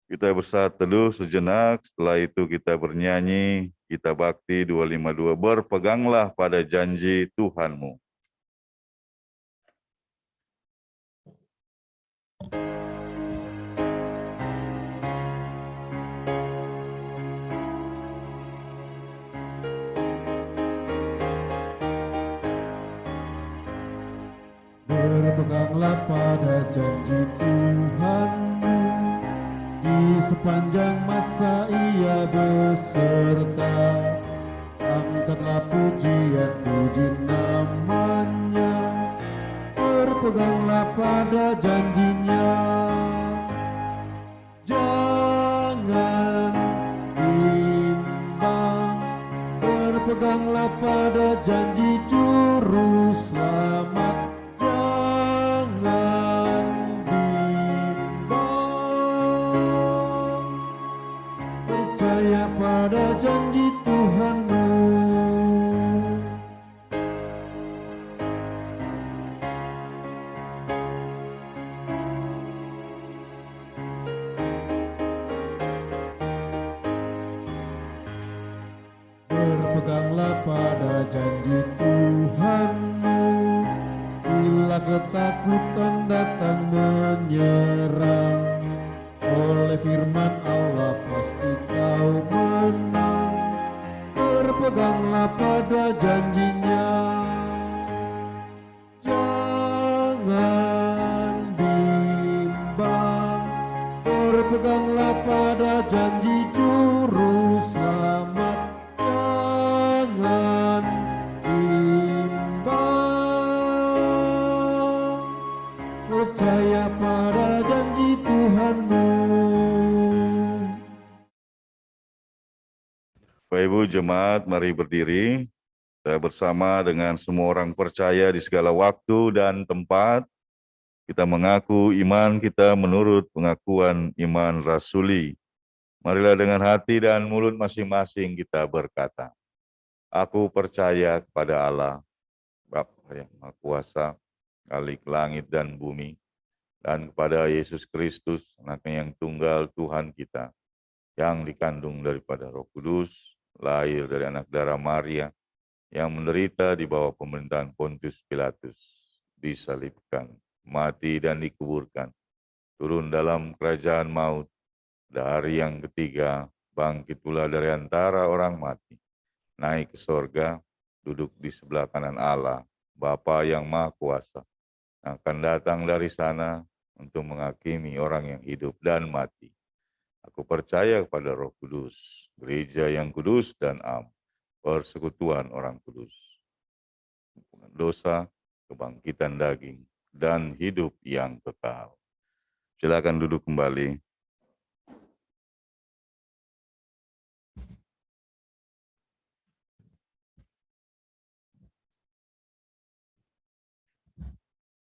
Kita bersatu teduh sejenak, setelah itu kita bernyanyi, kita bakti 252, berpeganglah pada janji Tuhanmu. Berpeganglah pada janji Tuhanmu, di sepanjang masa Ia beserta. Angkatlah pujian, puji namanya, berpeganglah pada janjinya. Jangan bimbang, berpeganglah pada janji juru selamat. Jangan bimbang, percaya pada janji Tuhanmu. Berpeganglah pada janji Tuhanmu, bila ketakutan datang menyerang, oleh firman Allah pasti kau menang. Berpeganglah pada janjinya. Jangan bimbang, berpeganglah pada janji juru selamat. Jangan bimbang, percaya pada janji Tuhanmu. Bapak Ibu jemaat, mari berdiri. Saya bersama dengan semua orang percaya di segala waktu dan tempat, kita mengaku iman kita menurut pengakuan iman rasuli. Marilah dengan hati dan mulut masing-masing kita berkata, aku percaya kepada Allah, Bapa yang Maha Kuasa, Khalik langit dan bumi, dan kepada Yesus Kristus, Anaknya yang tunggal Tuhan kita, yang dikandung daripada Roh Kudus, lahir dari anak darah Maria, yang menderita di bawah pemerintahan Pontius Pilatus, disalibkan, mati dan dikuburkan, turun dalam kerajaan maut, dari yang ketiga bangkit pula dari antara orang mati, naik ke sorga, duduk di sebelah kanan Allah, Bapa yang Maha Kuasa, akan datang dari sana untuk menghakimi orang yang hidup dan mati. Aku percaya kepada Roh Kudus, gereja yang kudus dan am, persekutuan orang kudus, dosa, kebangkitan daging, dan hidup yang kekal. Silakan duduk kembali.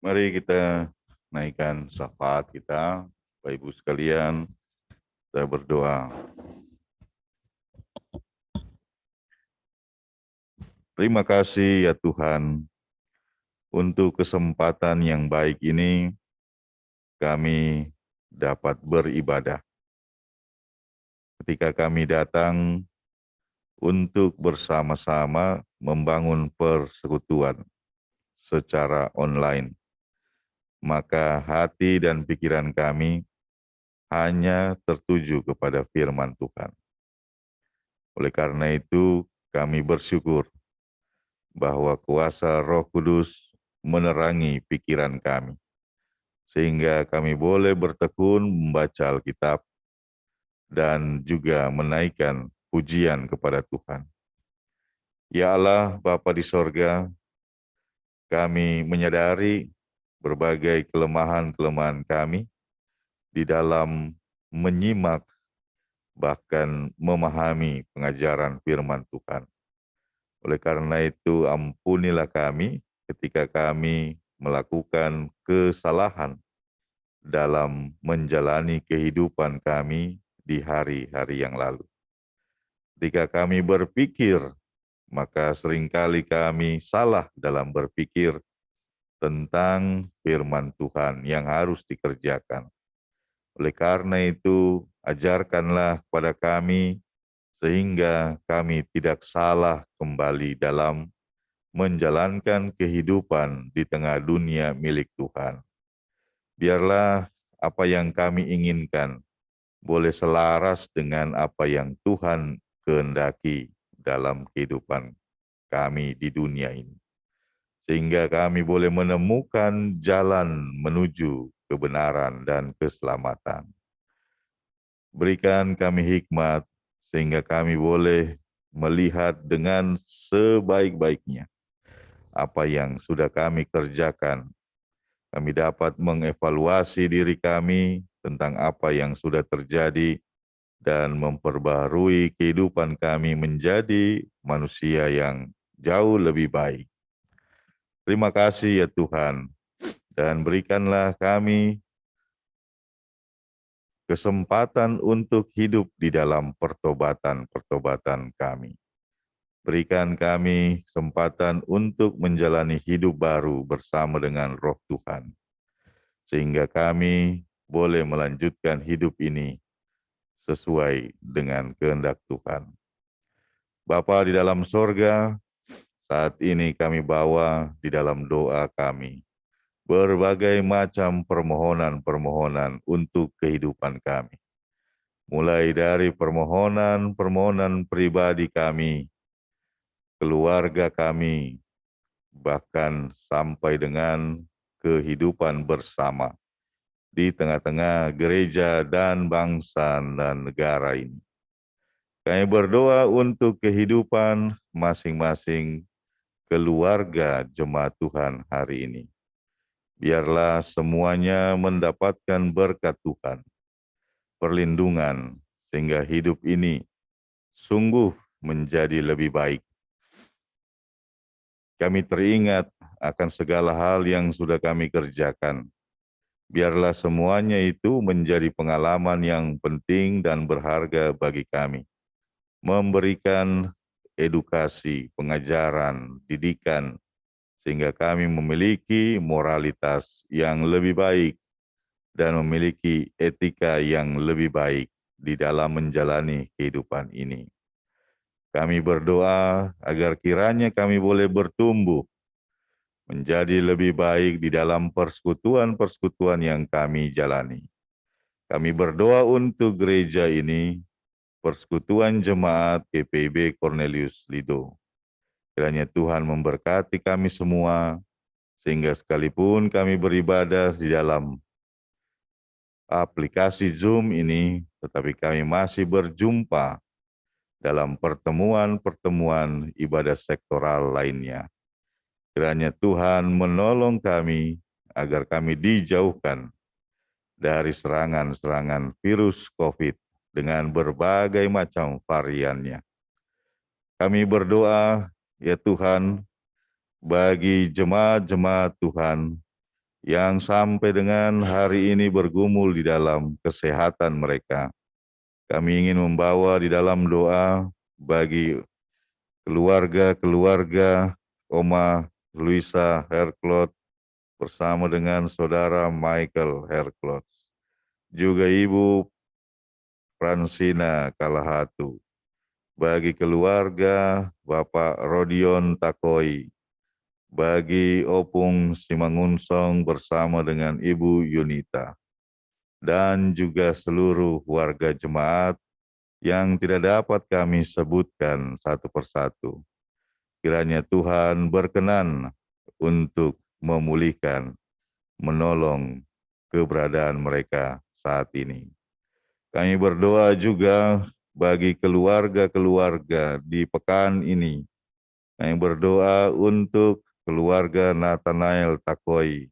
Mari kita naikkan syafaat kita, Bapak Ibu sekalian, saya berdoa. Terima kasih ya Tuhan, untuk kesempatan yang baik ini kami dapat beribadah. Ketika kami datang untuk bersama-sama membangun persekutuan secara online, maka hati dan pikiran kami hanya tertuju kepada firman Tuhan. Oleh karena itu, kami bersyukur bahwa kuasa Roh Kudus menerangi pikiran kami, sehingga kami boleh bertekun membaca Alkitab dan juga menaikkan pujian kepada Tuhan. Ya Allah, Bapa di sorga, kami menyadari berbagai kelemahan-kelemahan kami di dalam menyimak bahkan memahami pengajaran firman Tuhan. Oleh karena itu, ampunilah kami ketika kami melakukan kesalahan dalam menjalani kehidupan kami di hari-hari yang lalu. Ketika kami berpikir, maka seringkali kami salah dalam berpikir tentang firman Tuhan yang harus dikerjakan. Oleh karena itu, ajarkanlah kepada kami sehingga kami tidak salah kembali dalam menjalankan kehidupan di tengah dunia milik Tuhan. Biarlah apa yang kami inginkan boleh selaras dengan apa yang Tuhan kehendaki dalam kehidupan kami di dunia ini. Sehingga kami boleh menemukan jalan menuju kebenaran dan keselamatan. Berikan kami hikmat sehingga kami boleh melihat dengan sebaik-baiknya apa yang sudah kami kerjakan. Kami dapat mengevaluasi diri kami tentang apa yang sudah terjadi dan memperbarui kehidupan kami menjadi manusia yang jauh lebih baik. Terima kasih ya Tuhan, dan berikanlah kami kesempatan untuk hidup di dalam pertobatan-pertobatan kami. Berikan kami kesempatan untuk menjalani hidup baru bersama dengan Roh Tuhan, sehingga kami boleh melanjutkan hidup ini sesuai dengan kehendak Tuhan. Bapa di dalam sorga, saat ini kami bawa di dalam doa kami berbagai macam permohonan-permohonan untuk kehidupan kami. Mulai dari permohonan-permohonan pribadi kami, keluarga kami, bahkan sampai dengan kehidupan bersama di tengah-tengah gereja dan bangsa dan negara ini. Kami berdoa untuk kehidupan masing-masing keluarga jemaat Tuhan hari ini. Biarlah semuanya mendapatkan berkat Tuhan, perlindungan, sehingga hidup ini sungguh menjadi lebih baik. Kami teringat akan segala hal yang sudah kami kerjakan. Biarlah semuanya itu menjadi pengalaman yang penting dan berharga bagi kami. Memberikan edukasi, pengajaran, didikan, sehingga kami memiliki moralitas yang lebih baik dan memiliki etika yang lebih baik di dalam menjalani kehidupan ini. Kami berdoa agar kiranya kami boleh bertumbuh menjadi lebih baik di dalam persekutuan-persekutuan yang kami jalani. Kami berdoa untuk gereja ini, Persekutuan Jemaat GPIB Cornelius Lido. Kiranya Tuhan memberkati kami semua, sehingga sekalipun kami beribadah di dalam aplikasi Zoom ini, tetapi kami masih berjumpa dalam pertemuan-pertemuan ibadah sektoral lainnya. Kiranya Tuhan menolong kami agar kami dijauhkan dari serangan-serangan virus COVID dengan berbagai macam variannya. Kami berdoa, ya Tuhan, bagi jemaat-jemaat Tuhan yang sampai dengan hari ini bergumul di dalam kesehatan mereka. Kami ingin membawa di dalam doa bagi keluarga-keluarga Oma Luisa Herklot bersama dengan saudara Michael Herklot, juga Ibu Fransina Kalahatu, bagi keluarga Bapak Rodion Takoi, bagi Opung Simangunsong bersama dengan Ibu Yunita, dan juga seluruh warga jemaat yang tidak dapat kami sebutkan satu persatu. Kiranya Tuhan berkenan untuk memulihkan, menolong keberadaan mereka saat ini. Kami berdoa juga bagi keluarga-keluarga di pekan ini. Kami berdoa untuk keluarga Nathanael Takoi.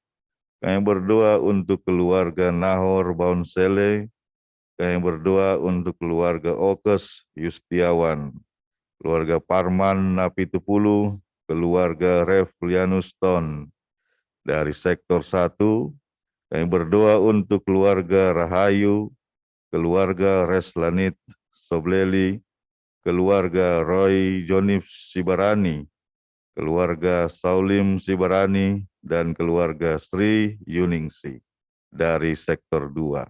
Kami berdoa untuk keluarga Nahor Baunsele. Kami berdoa untuk keluarga Okes Yustiawan, keluarga Parman Napitupulu, keluarga Reflianus Ton. Dari sektor 1, kami berdoa untuk keluarga Rahayu, keluarga Reslanit Sobleli, keluarga Roy Jonif Sibarani, keluarga Saulim Sibarani, dan keluarga Sri Yuningsi dari sektor 2.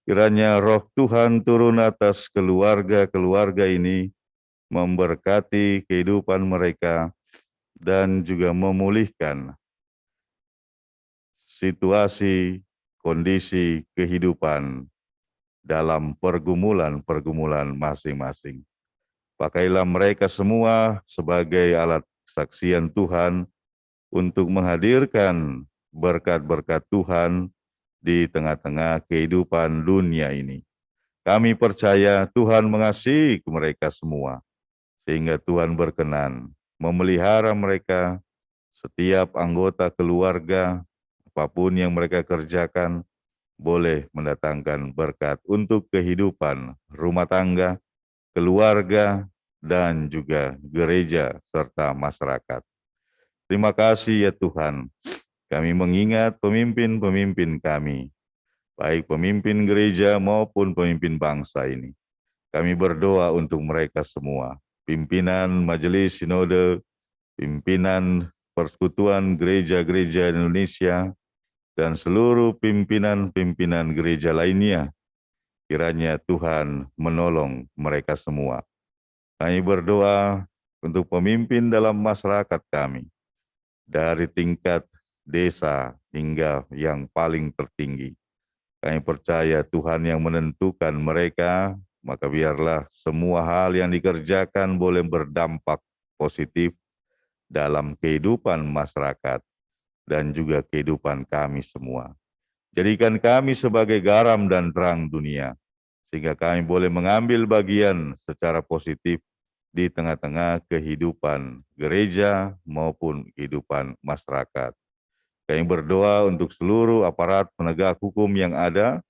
Kiranya roh Tuhan turun atas keluarga-keluarga ini, memberkati kehidupan mereka, dan juga memulihkan situasi, kondisi kehidupan dalam pergumulan-pergumulan masing-masing. Pakailah mereka semua sebagai alat kesaksian Tuhan untuk menghadirkan berkat-berkat Tuhan di tengah-tengah kehidupan dunia ini. Kami percaya Tuhan mengasihi mereka semua, sehingga Tuhan berkenan memelihara mereka, setiap anggota keluarga, apapun yang mereka kerjakan, boleh mendatangkan berkat untuk kehidupan rumah tangga, keluarga, dan juga gereja serta masyarakat. Terima kasih ya Tuhan, kami mengingat pemimpin-pemimpin kami, baik pemimpin gereja maupun pemimpin bangsa ini. Kami berdoa untuk mereka semua, pimpinan Majelis Sinode, pimpinan Persekutuan Gereja-Gereja Indonesia, dan seluruh pimpinan-pimpinan gereja lainnya. Kiranya Tuhan menolong mereka semua. Kami berdoa untuk pemimpin dalam masyarakat kami, dari tingkat desa hingga yang paling tertinggi. Kami percaya Tuhan yang menentukan mereka, maka biarlah semua hal yang dikerjakan boleh berdampak positif dalam kehidupan masyarakat dan juga kehidupan kami semua. Jadikan kami sebagai garam dan terang dunia, sehingga kami boleh mengambil bagian secara positif di tengah-tengah kehidupan gereja maupun kehidupan masyarakat. Kami berdoa untuk seluruh aparat penegak hukum yang ada,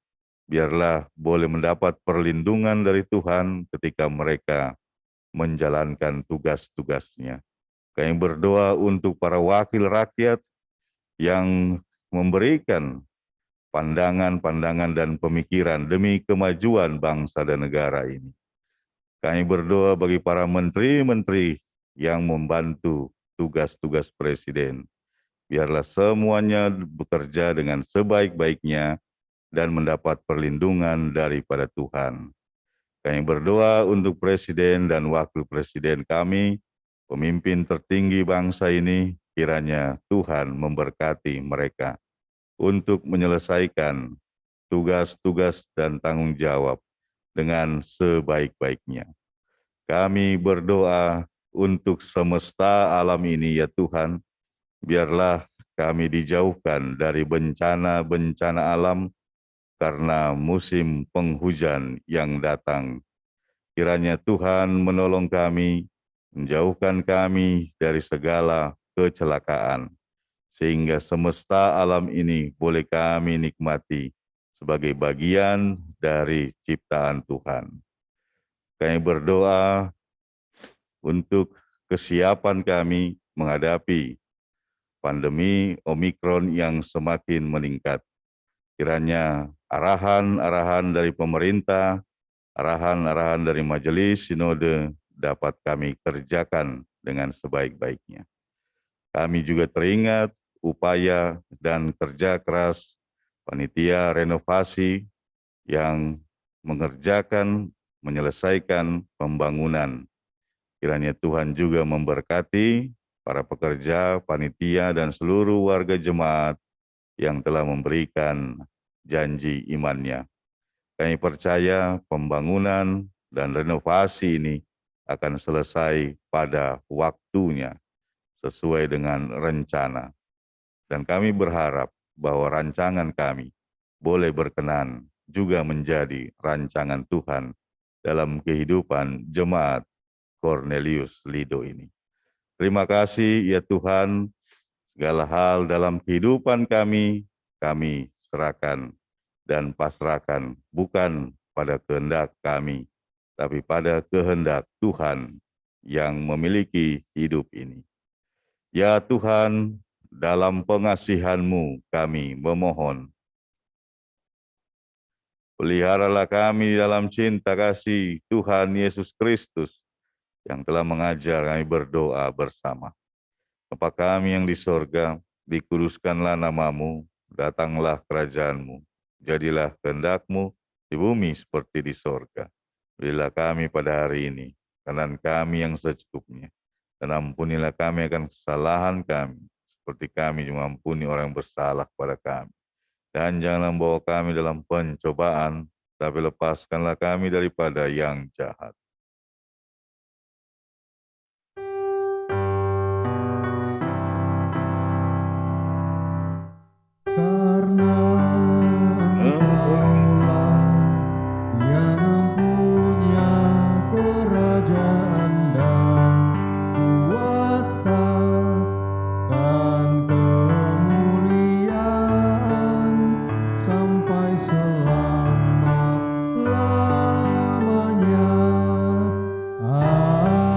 biarlah boleh mendapat perlindungan dari Tuhan ketika mereka menjalankan tugas-tugasnya. Kami berdoa untuk para wakil rakyat yang memberikan pandangan-pandangan dan pemikiran demi kemajuan bangsa dan negara ini. Kami berdoa bagi para menteri-menteri yang membantu tugas-tugas Presiden. Biarlah semuanya bekerja dengan sebaik-baiknya dan mendapat perlindungan daripada Tuhan. Kami berdoa untuk Presiden dan Wakil Presiden kami, pemimpin tertinggi bangsa ini, kiranya Tuhan memberkati mereka untuk menyelesaikan tugas-tugas dan tanggung jawab dengan sebaik-baiknya. Kami berdoa untuk semesta alam ini ya Tuhan, biarlah kami dijauhkan dari bencana-bencana alam karena musim penghujan yang datang. Kiranya Tuhan menolong kami, menjauhkan kami dari segala kecelakaan, sehingga semesta alam ini boleh kami nikmati sebagai bagian dari ciptaan Tuhan. Kami berdoa untuk kesiapan kami menghadapi pandemi Omikron yang semakin meningkat. Kiranya arahan-arahan dari pemerintah, arahan-arahan dari Majelis Sinode dapat kami kerjakan dengan sebaik-baiknya. Kami juga teringat upaya dan kerja keras panitia renovasi yang mengerjakan, menyelesaikan pembangunan. Kiranya Tuhan juga memberkati para pekerja, panitia, dan seluruh warga jemaat yang telah memberikan janji imannya. Kami percaya pembangunan dan renovasi ini akan selesai pada waktunya sesuai dengan rencana. Dan kami berharap bahwa rancangan kami boleh berkenan juga menjadi rancangan Tuhan dalam kehidupan jemaat Cornelius Lido ini. Terima kasih ya Tuhan, segala hal dalam kehidupan kami serahkan dan pasrahkan bukan pada kehendak kami, tapi pada kehendak Tuhan yang memiliki hidup ini. Ya Tuhan, dalam pengasihan-Mu kami memohon, peliharalah kami dalam cinta kasih Tuhan Yesus Kristus yang telah mengajar kami berdoa bersama. Bapa kami yang di sorga, dikuduskanlah nama-Mu, datanglah kerajaan-Mu, jadilah kehendak-Mu di bumi seperti di sorga. Berilah kami pada hari ini makanan kami yang secukupnya, dan ampunilah kami akan kesalahan kami, seperti kami mengampuni orang yang bersalah pada kami. Dan janganlah membawa kami dalam pencobaan, tapi lepaskanlah kami daripada yang jahat. Karena Engkaulah yang punya kerajaan dan kuasa dan kemuliaan sampai selama-lamanya. Amin.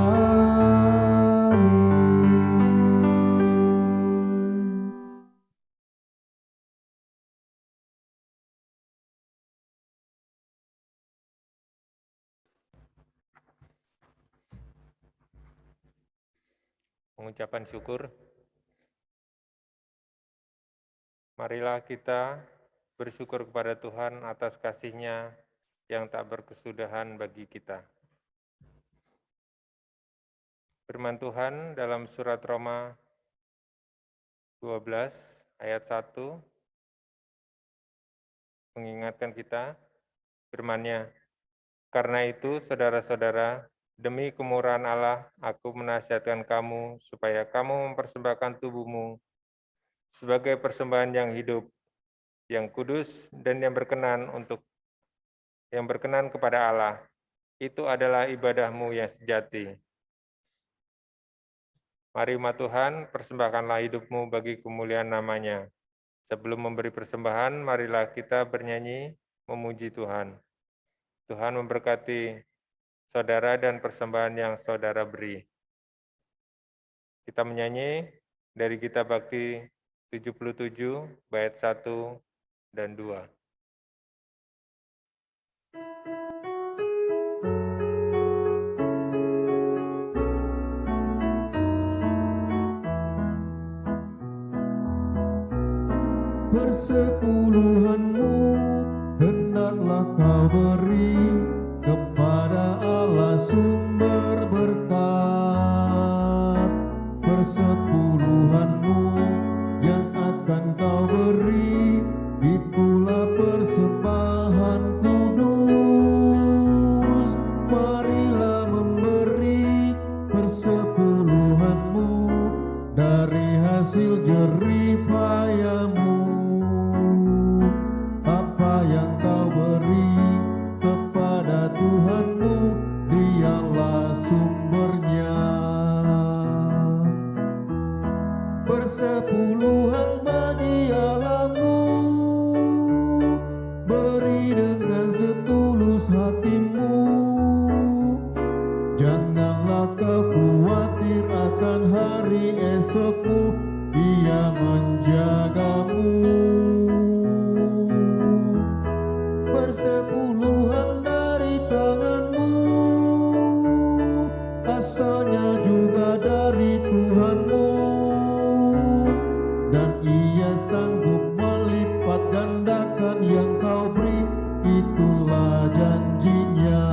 Pengucapan syukur. Marilah kita bersyukur kepada Tuhan atas kasih-Nya yang tak berkesudahan bagi kita. Firman Tuhan dalam surat Roma 12 ayat 1 mengingatkan kita, firman-Nya, "Karena itu, saudara-saudara, demi kemurahan Allah, aku menasihatkan kamu supaya kamu mempersembahkan tubuhmu sebagai persembahan yang hidup, yang kudus, dan yang berkenan kepada Allah. Itu adalah ibadahmu yang sejati." Mari umat Tuhan, persembahkanlah hidupmu bagi kemuliaan nama-Nya. Sebelum memberi persembahan, marilah kita bernyanyi memuji Tuhan. Tuhan memberkati saudara dan persembahan yang saudara beri. Kita menyanyi dari Gita Bakti 77, bait 1 dan 2. Persepuluhanmu hendaklah kau beri kepada Allah sumber berkat. Persepuluhanmu yang akan kau beri, itulah persembahan kudus. Marilah memberi persepuluhanmu dari hasil jerih payahmu. Apa yang kau beri kepada Tuhanmu, Dialah sumbernya. Persepuluhan bagi Allahmu, beri dengan setulus hatimu. Janganlah kau khawatir akan hari esokmu, Dia menjagamu. Persepuluhan dari tanganmu, asalnya juga dari Tuhanmu, dan Ia sanggup melipat gandakan yang kau beri, itulah janji-Nya.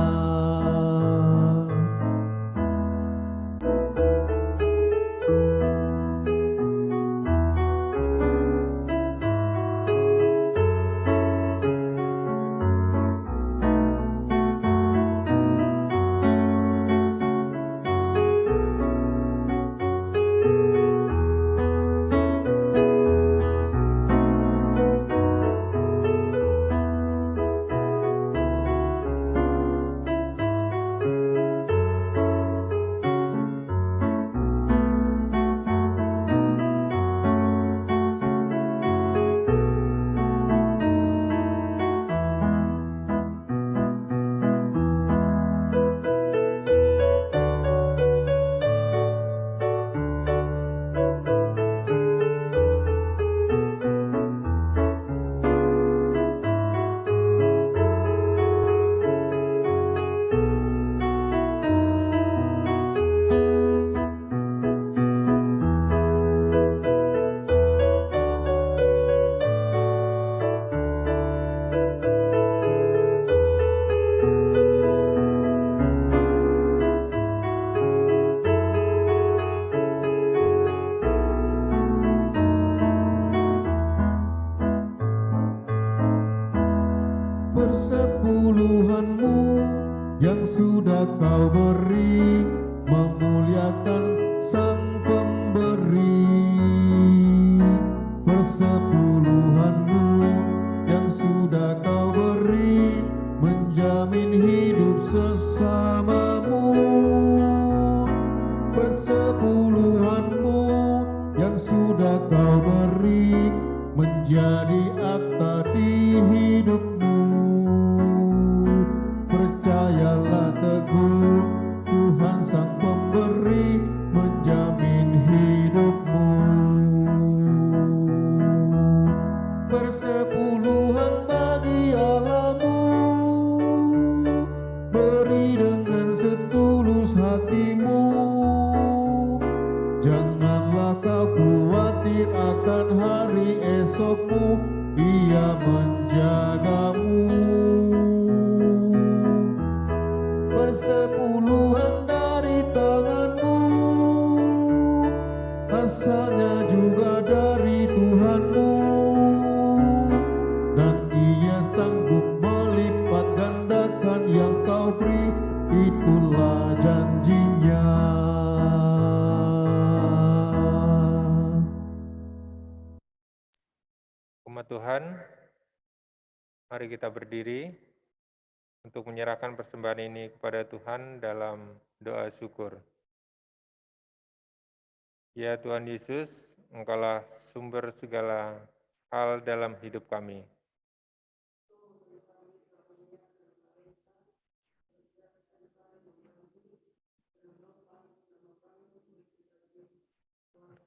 yang sudah kau beri, memuliakan Sang Pemberi. Persepuluhanmu yang sudah kau beri, menjamin hidup sesamamu. Persepuluhanmu yang sudah kau beri, menjadi akta di hidupmu. Percayalah teguh, Tuhan Sang Pemberi menjamin hidupmu. Persepuluhan bagi Allahmu, beri dengan setulus hatimu. Janganlah kau khawatir akan hari esokmu, Ia menjagamu. Persepuluhan dari tanganmu, asalnya juga dari Tuhanmu, dan Ia sanggup melipat gandakan yang kau beri, itulah janjinya. Umat Tuhan, mari kita berdiri untuk menyerahkan persembahan ini kepada Tuhan dalam doa syukur. Ya Tuhan Yesus, Engkaulah sumber segala hal dalam hidup kami.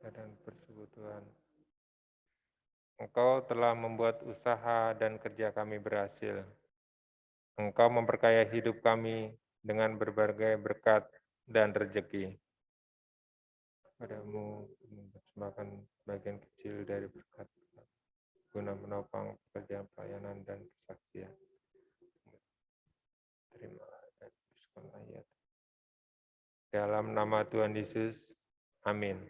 Dan persekutuan. Engkau telah membuat usaha dan kerja kami berhasil. Engkau memperkaya hidup kami dengan berbagai berkat dan rezeki. Padamu mempersembahkan bagian kecil dari berkat guna menopang pekerjaan pelayanan dan kesaksian. Terima dan teruskan ayat. Dalam nama Tuhan Yesus, amin.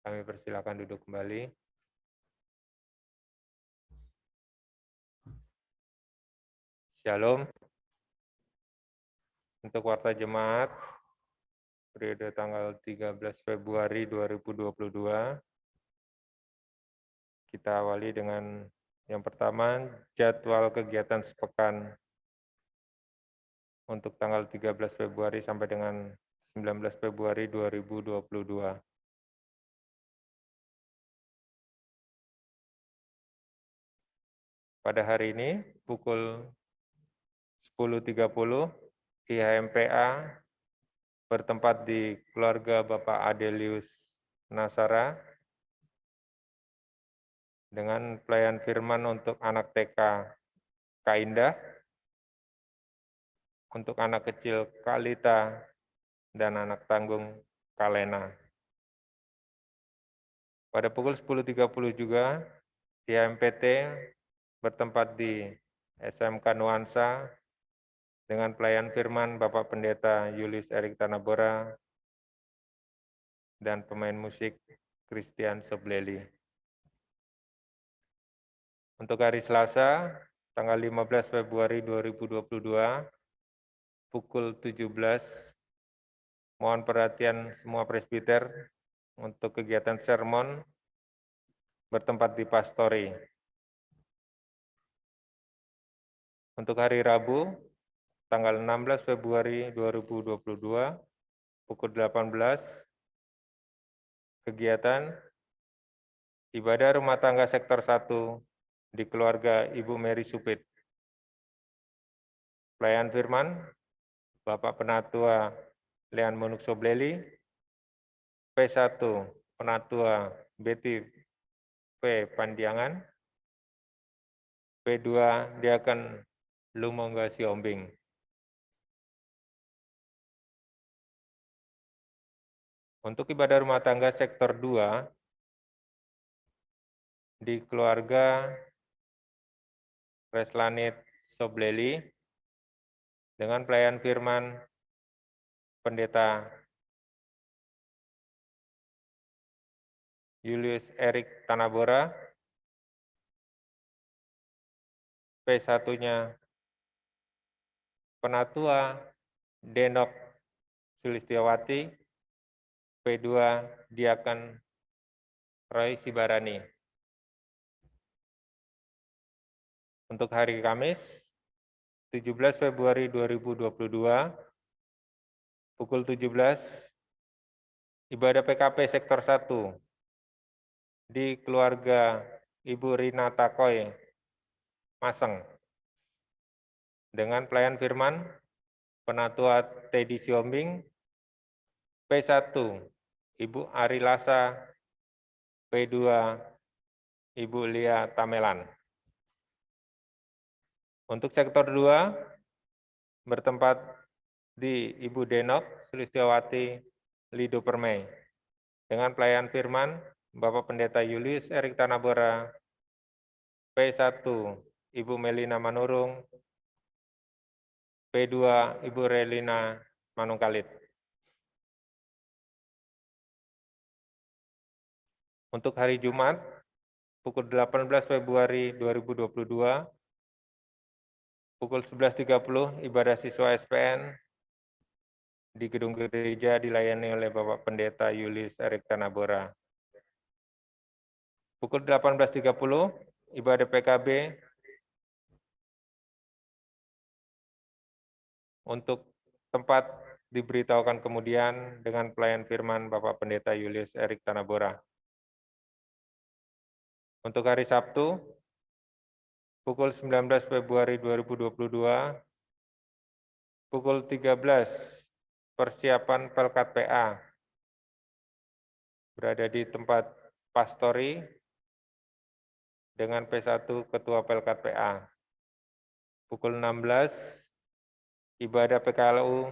Kami persilakan duduk kembali. Shalom. Untuk warta jemaat, periode tanggal 13 Februari 2022, kita awali dengan yang pertama, jadwal kegiatan sepekan untuk tanggal 13 Februari sampai dengan 19 Februari 2022. Pada hari ini, pukul 10.30, IHMPA bertempat di keluarga Bapak Adelius Nasara dengan pelayan firman untuk anak TK Kaindah, untuk anak kecil Kalita, dan anak tanggung Kalena. Pada pukul 10.30 juga, IHMPT bertempat di SMK Nuansa dengan pelayan firman Bapak Pendeta Julius Erik Tanabora dan pemain musik Christian Sobleli. Untuk hari Selasa, tanggal 15 Februari 2022, pukul 17, mohon perhatian semua presbiter untuk kegiatan sermon bertempat di Pastori. Untuk hari Rabu, tanggal 16 Februari 2022, pukul 18, kegiatan ibadah rumah tangga sektor 1 di keluarga Ibu Mary Supit. Pelayan firman, Bapak Penatua Lean Monuk Sobleli, P1 Penatua Betty P. Pandiangan, P2 Diaken Lumongga Siombing. Untuk ibadah rumah tangga sektor 2 di keluarga Reslanit Sobleli dengan pelayan firman Pendeta Julius Erik Tanabora, P1-nya Penatua Denok Sulistiawati, P2 Diaken Roy Sibarani. Untuk hari Kamis, 17 Februari 2022, pukul 17, ibadah PKP Sektor 1 di keluarga Ibu Rina Takoy, Maseng, dengan pelayan firman, Penatua Teddy Siombing, P1, Ibu Ari Lasa, P2, Ibu Lia Tamelan. Untuk sektor 2, bertempat di Ibu Denok Sulistiawati Lido Permai, dengan pelayan firman, Bapak Pendeta Julius Erik Tanabora, P1, Ibu Melina Manurung, P2, Ibu Relina Manungkalit. Untuk hari Jumat, pukul 18 Februari 2022, pukul 11.30, ibadah siswa SPN di gedung gereja dilayani oleh Bapak Pendeta Julius Erik Tanabora. Pukul 18.30, ibadah PKB untuk tempat diberitahukan kemudian dengan pelayan firman Bapak Pendeta Julius Erik Tanabora. Untuk hari Sabtu, pukul 19 Februari 2022, pukul 13, persiapan Pelkat PA berada di tempat pastori dengan P1 Ketua Pelkat PA. Pukul 16, ibadah PKLU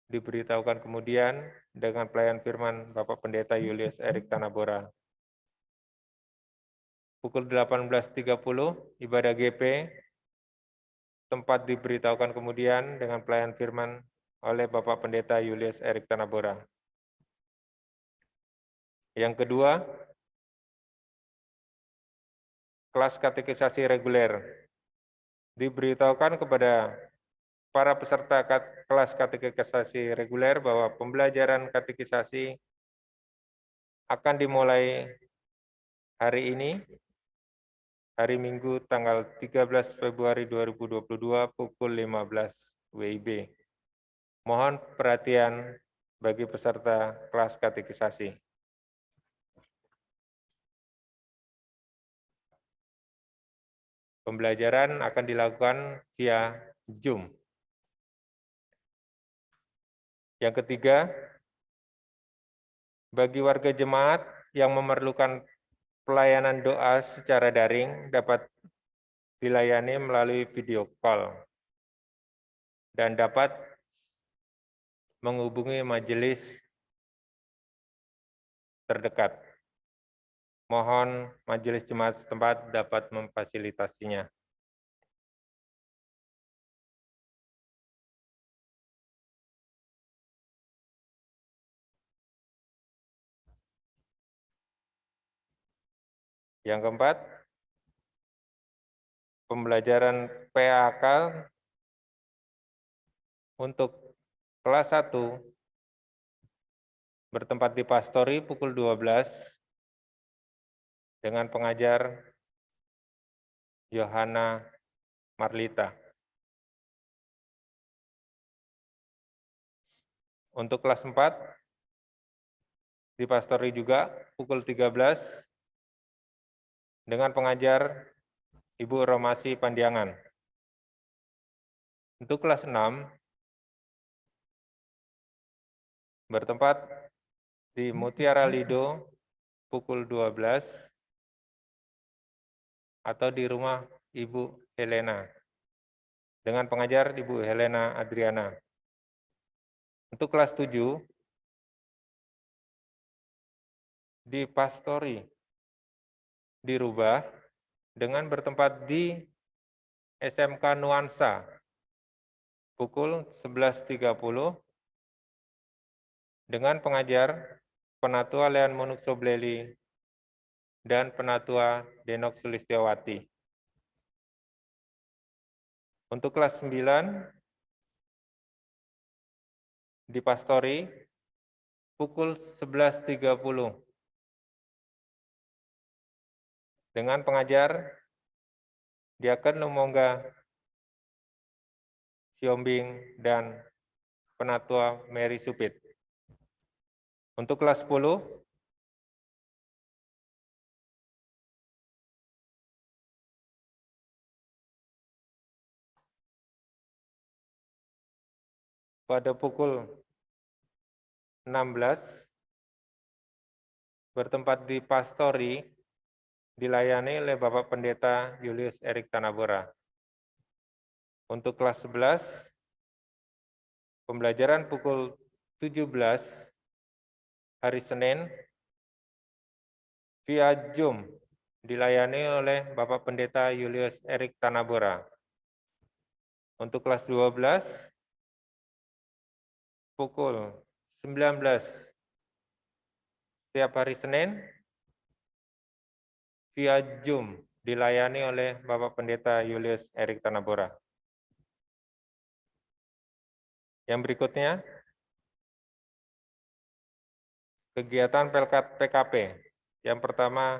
diberitahukan kemudian dengan pelayan firman Bapak Pendeta Julius Erik Tanabora. Pukul 18.30, ibadah GP, tempat diberitahukan kemudian dengan pelayan firman oleh Bapak Pendeta Julius Erik Tanabora. Yang kedua, kelas katekisasi reguler. Diberitahukan kepada para peserta kelas katekisasi reguler bahwa pembelajaran katekisasi akan dimulai hari ini, hari Minggu tanggal 13 Februari 2022 pukul 15 WIB. Mohon perhatian bagi peserta kelas katekisasi. Pembelajaran akan dilakukan via Zoom. Yang ketiga, bagi warga jemaat yang memerlukan pelayanan doa secara daring dapat dilayani melalui video call dan dapat menghubungi majelis terdekat. Mohon majelis jemaat setempat dapat memfasilitasinya. Yang keempat, pembelajaran PAK untuk kelas 1 bertempat di Pastori pukul 12 dengan pengajar Yohana Marlita. Untuk kelas 4 di Pastori juga pukul 13 dengan pengajar Ibu Romasi Pandiangan. Untuk kelas 6 bertempat di Mutiara Lido pukul 12 atau di rumah Ibu Helena dengan pengajar Ibu Helena Adriana. Untuk kelas 7 di Pastori dirubah dengan bertempat di SMK Nuansa pukul 11.30 dengan pengajar Penatua Lean Munuk Sobleli dan Penatua Denok Sulistiawati. Untuk kelas 9 di Pastori pukul 11.30 dengan pengajar Diaken Lumongga Siombing dan Penatua Mary Supit. Untuk kelas 10, pada pukul 16 bertempat di Pastori dilayani oleh Bapak Pendeta Julius Erik Tanabora. Untuk kelas 11, pembelajaran pukul 17 hari Senin via Zoom dilayani oleh Bapak Pendeta Julius Erik Tanabora. Untuk kelas 12, pukul 19 setiap hari Senin via Zoom dilayani oleh Bapak Pendeta Julius Erik Tanabora. Yang berikutnya, kegiatan Pelkat PKP. Yang pertama,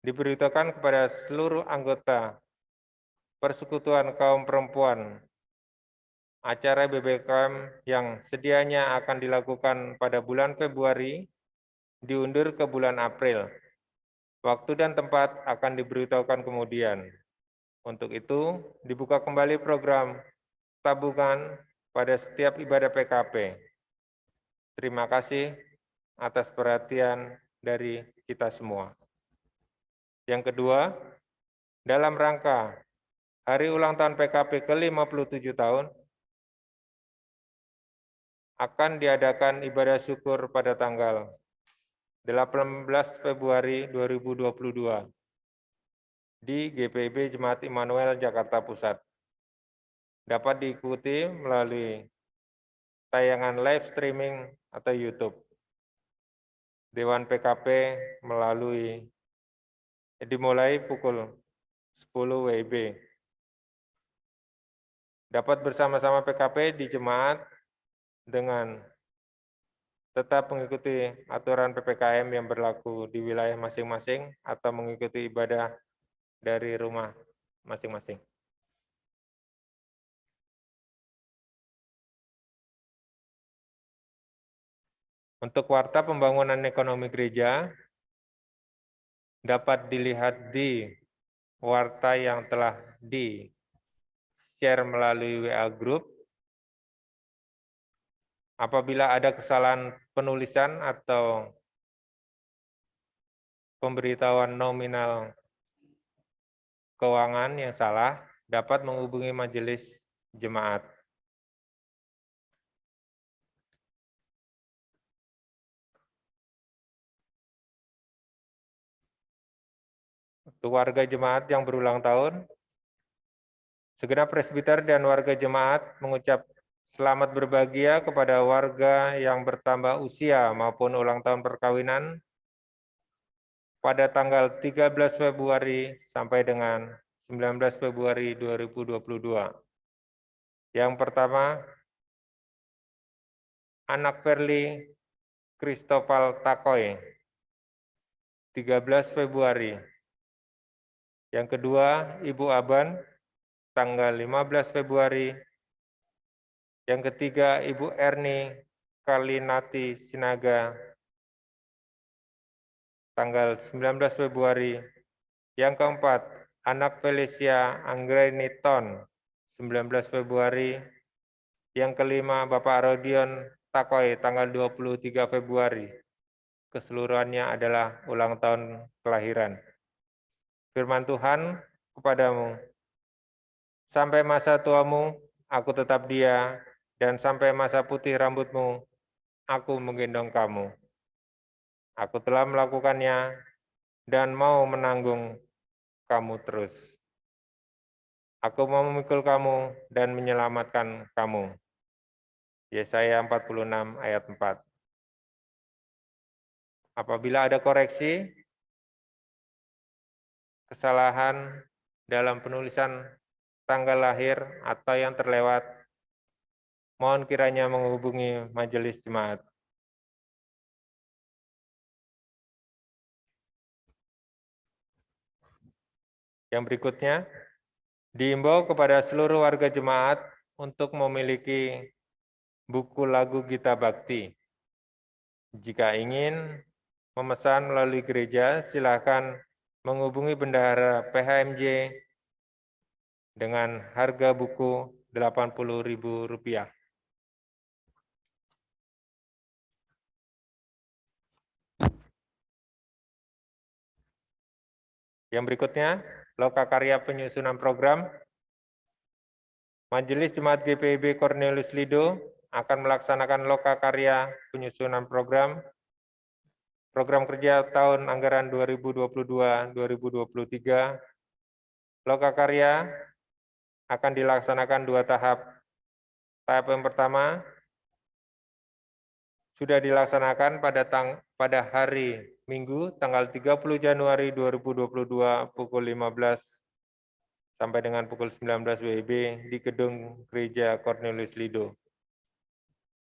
diberitakan kepada seluruh anggota Persekutuan Kaum Perempuan acara BBKM yang sedianya akan dilakukan pada bulan Februari diundur ke bulan April. Waktu dan tempat akan diberitahukan kemudian. Untuk itu, dibuka kembali program tabungan pada setiap ibadah PKP. Terima kasih atas perhatian dari kita semua. Yang kedua, dalam rangka Hari Ulang Tahun PKP ke-57 tahun, akan diadakan ibadah syukur pada tanggal 18 Februari 2022 di GPIB Jemaat Immanuel Jakarta Pusat. Dapat diikuti melalui tayangan live streaming atau YouTube. Dewan PKP dimulai pukul 10 WIB. Dapat bersama-sama PKP di jemaat dengan tetap mengikuti aturan PPKM yang berlaku di wilayah masing-masing atau mengikuti ibadah dari rumah masing-masing. Untuk warta pembangunan ekonomi gereja dapat dilihat di warta yang telah di-share melalui WA Group. Apabila ada kesalahan penulisan atau pemberitahuan nominal keuangan yang salah, dapat menghubungi majelis jemaat. Untuk warga jemaat yang berulang tahun, segenap presbiter dan warga jemaat mengucap selamat berbahagia kepada warga yang bertambah usia maupun ulang tahun perkawinan pada tanggal 13 Februari sampai dengan 19 Februari 2022. Yang pertama, anak Verli Kristopal Takoy, 13 Februari. Yang kedua, Ibu Aban, tanggal 15 Februari. Yang ketiga, Ibu Erni Kalinati Sinaga, tanggal 19 Februari. Yang keempat, anak Felicia Anggreniton, 19 Februari. Yang kelima, Bapak Rodion Takoy, tanggal 23 Februari. Keseluruhannya adalah ulang tahun kelahiran. Firman Tuhan kepadamu, sampai masa tuamu, aku tetap dia, dan sampai masa putih rambutmu, aku menggendong kamu. Aku telah melakukannya, dan mau menanggung kamu terus. Aku mau memikul kamu dan menyelamatkan kamu. Yesaya 46 ayat 4. Apabila ada koreksi, kesalahan dalam penulisan tanggal lahir atau yang terlewat, mohon kiranya menghubungi majelis jemaat. Yang berikutnya, diimbau kepada seluruh warga jemaat untuk memiliki buku lagu Gita Bakti. Jika ingin memesan melalui gereja, silakan menghubungi Bendahara PHMJ dengan harga buku Rp80.000. Yang berikutnya, lokakarya penyusunan program. Majelis Jemaat GPIB Cornelius Lido akan melaksanakan lokakarya penyusunan program kerja tahun anggaran 2022-2023. Lokakarya akan dilaksanakan 2 tahap. Tahap yang pertama sudah dilaksanakan pada hari Minggu tanggal 30 Januari 2022 pukul 15 sampai dengan pukul 19 WIB di Gedung Gereja Cornelius Lido.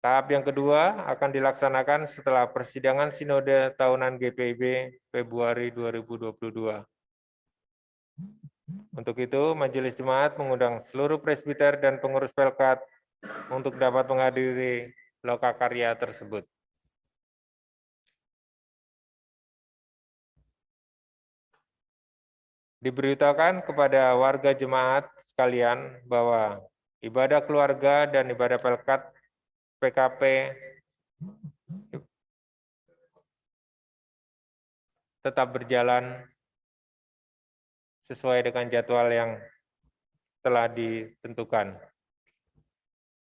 Tahap yang kedua akan dilaksanakan setelah persidangan Sinode Tahunan GPIB Februari 2022. Untuk itu, Majelis Jemaat mengundang seluruh presbiter dan pengurus Pelkat untuk dapat menghadiri lokakarya tersebut. Diberitakan kepada warga jemaat sekalian bahwa ibadah keluarga dan ibadah Pelkat PKP tetap berjalan sesuai dengan jadwal yang telah ditentukan.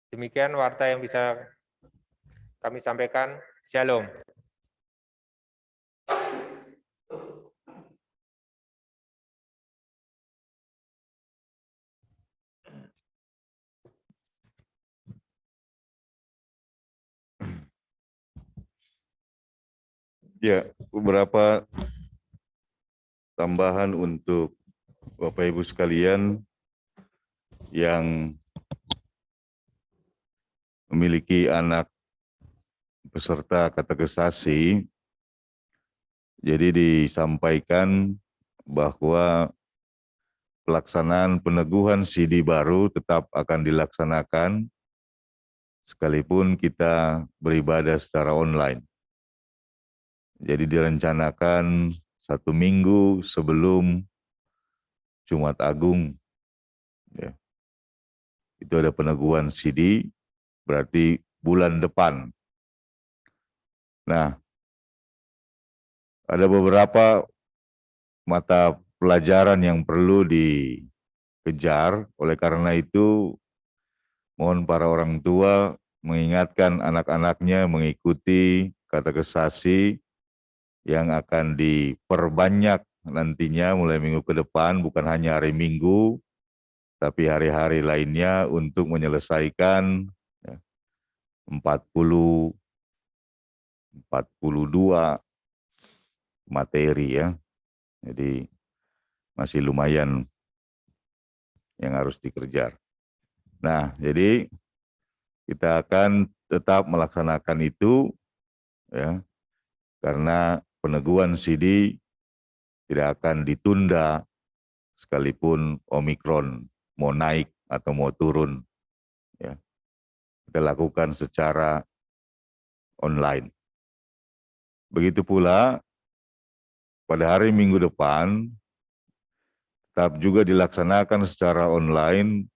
Demikian warta yang bisa kami sampaikan. Shalom. Ya, beberapa tambahan untuk Bapak Ibu sekalian yang memiliki anak peserta katekisasi. Jadi disampaikan bahwa pelaksanaan peneguhan CD baru tetap akan dilaksanakan sekalipun kita beribadah secara online. Jadi direncanakan 1 minggu sebelum Jumat Agung. Ya. Itu ada peneguhan CD, berarti bulan depan. Nah, ada beberapa mata pelajaran yang perlu dikejar, oleh karena itu mohon para orang tua mengingatkan anak-anaknya mengikuti katekisasi yang akan diperbanyak nantinya mulai minggu ke depan, bukan hanya hari Minggu, tapi hari-hari lainnya untuk menyelesaikan 42 materi ya. Jadi masih lumayan yang harus dikejar. Nah, jadi kita akan tetap melaksanakan itu ya. Karena peneguhan CD tidak akan ditunda sekalipun Omikron mau naik atau mau turun. Ya. Kita lakukan secara online. Begitu pula pada hari Minggu depan tetap juga dilaksanakan secara online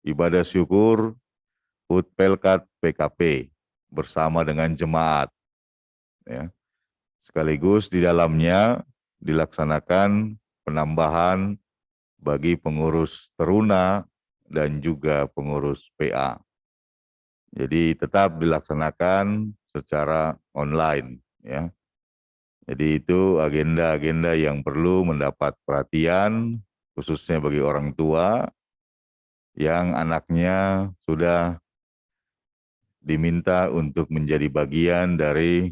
ibadah syukur HUT Pelkat PKP bersama dengan jemaat. Ya. Sekaligus di dalamnya dilaksanakan penambahan bagi pengurus teruna dan juga pengurus PA. Jadi tetap dilaksanakan secara online ya. Jadi itu agenda-agenda yang perlu mendapat perhatian khususnya bagi orang tua yang anaknya sudah diminta untuk menjadi bagian dari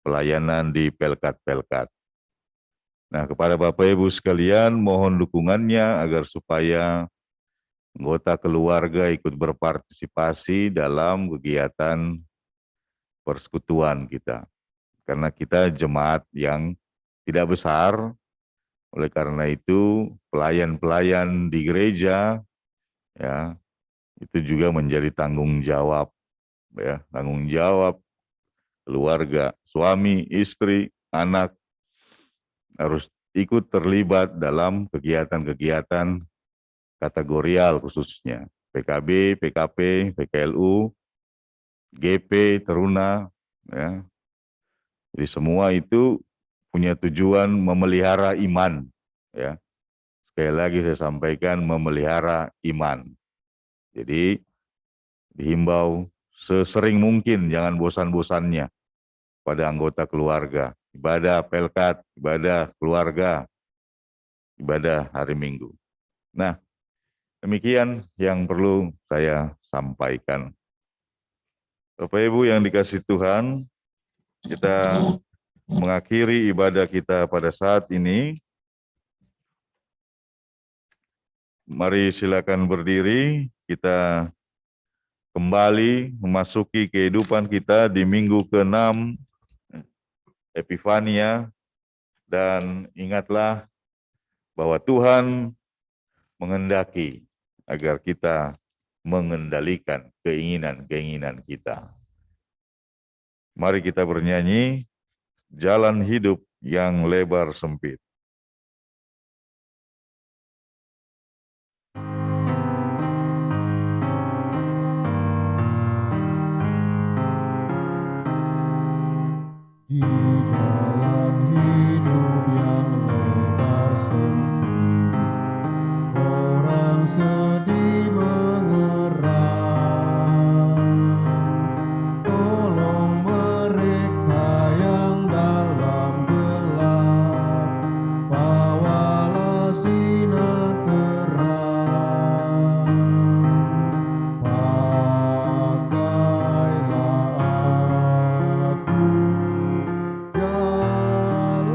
pelayanan di Pelkat-Pelkat. Nah, kepada Bapak Ibu sekalian, mohon dukungannya agar supaya anggota keluarga ikut berpartisipasi dalam kegiatan persekutuan kita. Karena kita jemaat yang tidak besar, oleh karena itu pelayan-pelayan di gereja ya itu juga menjadi tanggung jawab keluarga, suami, istri, anak harus ikut terlibat dalam kegiatan-kegiatan kategorial khususnya PKB, PKP, PKLU, GP, Teruna, ya. Jadi semua itu punya tujuan memelihara iman, ya. Sekali lagi saya sampaikan memelihara iman. Jadi dihimbau sesering mungkin, jangan bosan-bosannya pada anggota keluarga. Ibadah pelkat, ibadah keluarga, ibadah hari Minggu. Nah, demikian yang perlu saya sampaikan. Bapak Ibu yang dikasih Tuhan, kita mengakhiri ibadah kita pada saat ini. Mari silakan berdiri, kita kembali memasuki kehidupan kita di minggu ke-6 Epifania, dan ingatlah bahwa Tuhan menghendaki agar kita mengendalikan keinginan-keinginan kita. Mari kita bernyanyi Jalan Hidup yang Lebar Sempit. Di jalan hidup yang lebar sempit, orang sedih mengerang. Tolong mereka yang dalam gelap, bawalah sinar terang. Pakailah aku jalan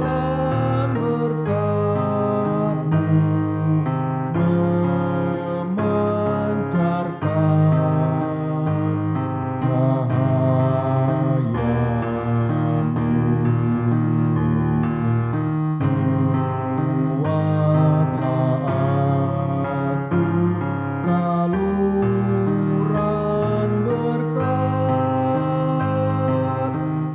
berkat-Mu, memancarkan cahaya-Mu. Buatlah aku saluran berkat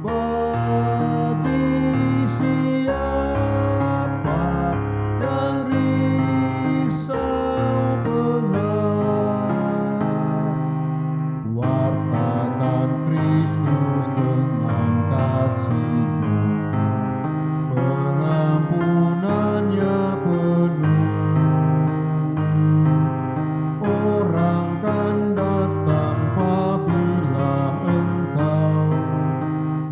bagi siapa yang risau benar. Wartakan Kristus dengan kasih-Nya, pengampunannya penuh. Orang kan datang apabila engkau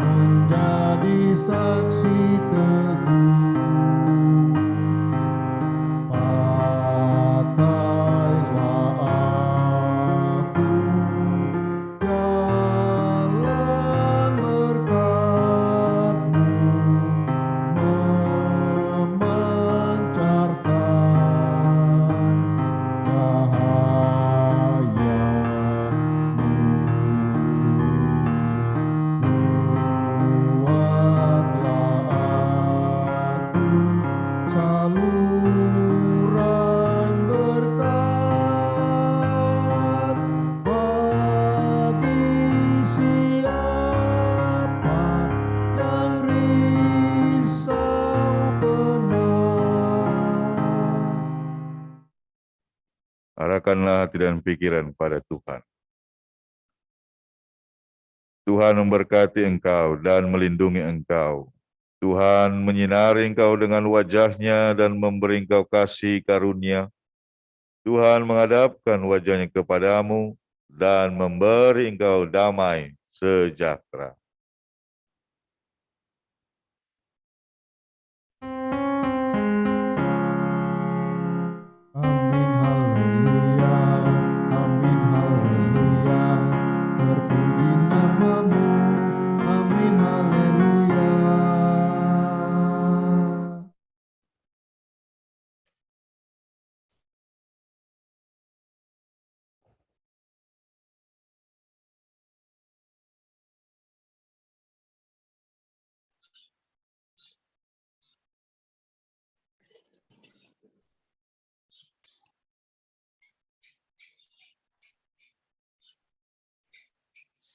menjadi saksi teguh. Pakailah aku jalan berkat-Mu, memancarkan cahaya-Mu. Buatlah aku saluran berkat bagi siapa yang risau benar. Arahkanlah hati dan pikiran pada Tuhan. Tuhan memberkati engkau dan melindungi engkau. Tuhan menyinari engkau dengan wajah-Nya dan memberi engkau kasih karunia. Tuhan menghadapkan wajah-Nya kepadamu dan memberi engkau damai sejahtera.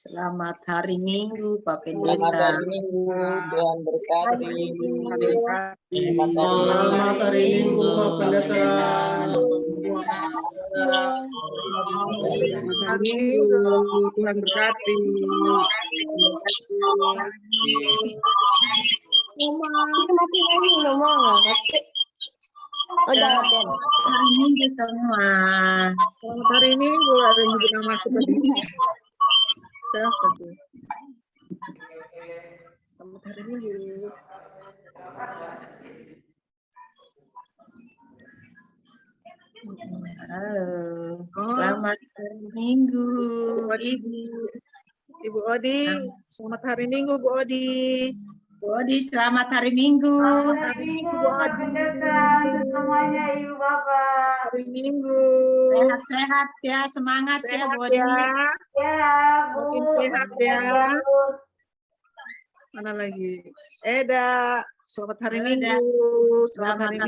Selamat hari Minggu, Pak Selamat Pendeta. hari Minggu, Tuhan berkati. Selamat hari Minggu, Pak Pendeta. Hari Minggu, Tuhan berkati. Hari Minggu semua. Selamat hari Minggu, ada yang juga masuk ke sini. Siapa tuh? Selamat hari Minggu. Halo, selamat hari Minggu, Ibu. Ibu Odi, selamat hari Minggu, Bu Odi. Bu Odi, selamat hari Minggu. Semuanya Ibu Bapak. Hari Minggu. Sehat-sehat ya, semangat ya, Bu Odi. Ya, Bu. Makin sehat ya. Mana lagi? Eda, selamat hari Eda. Minggu. Selamat hari Selamat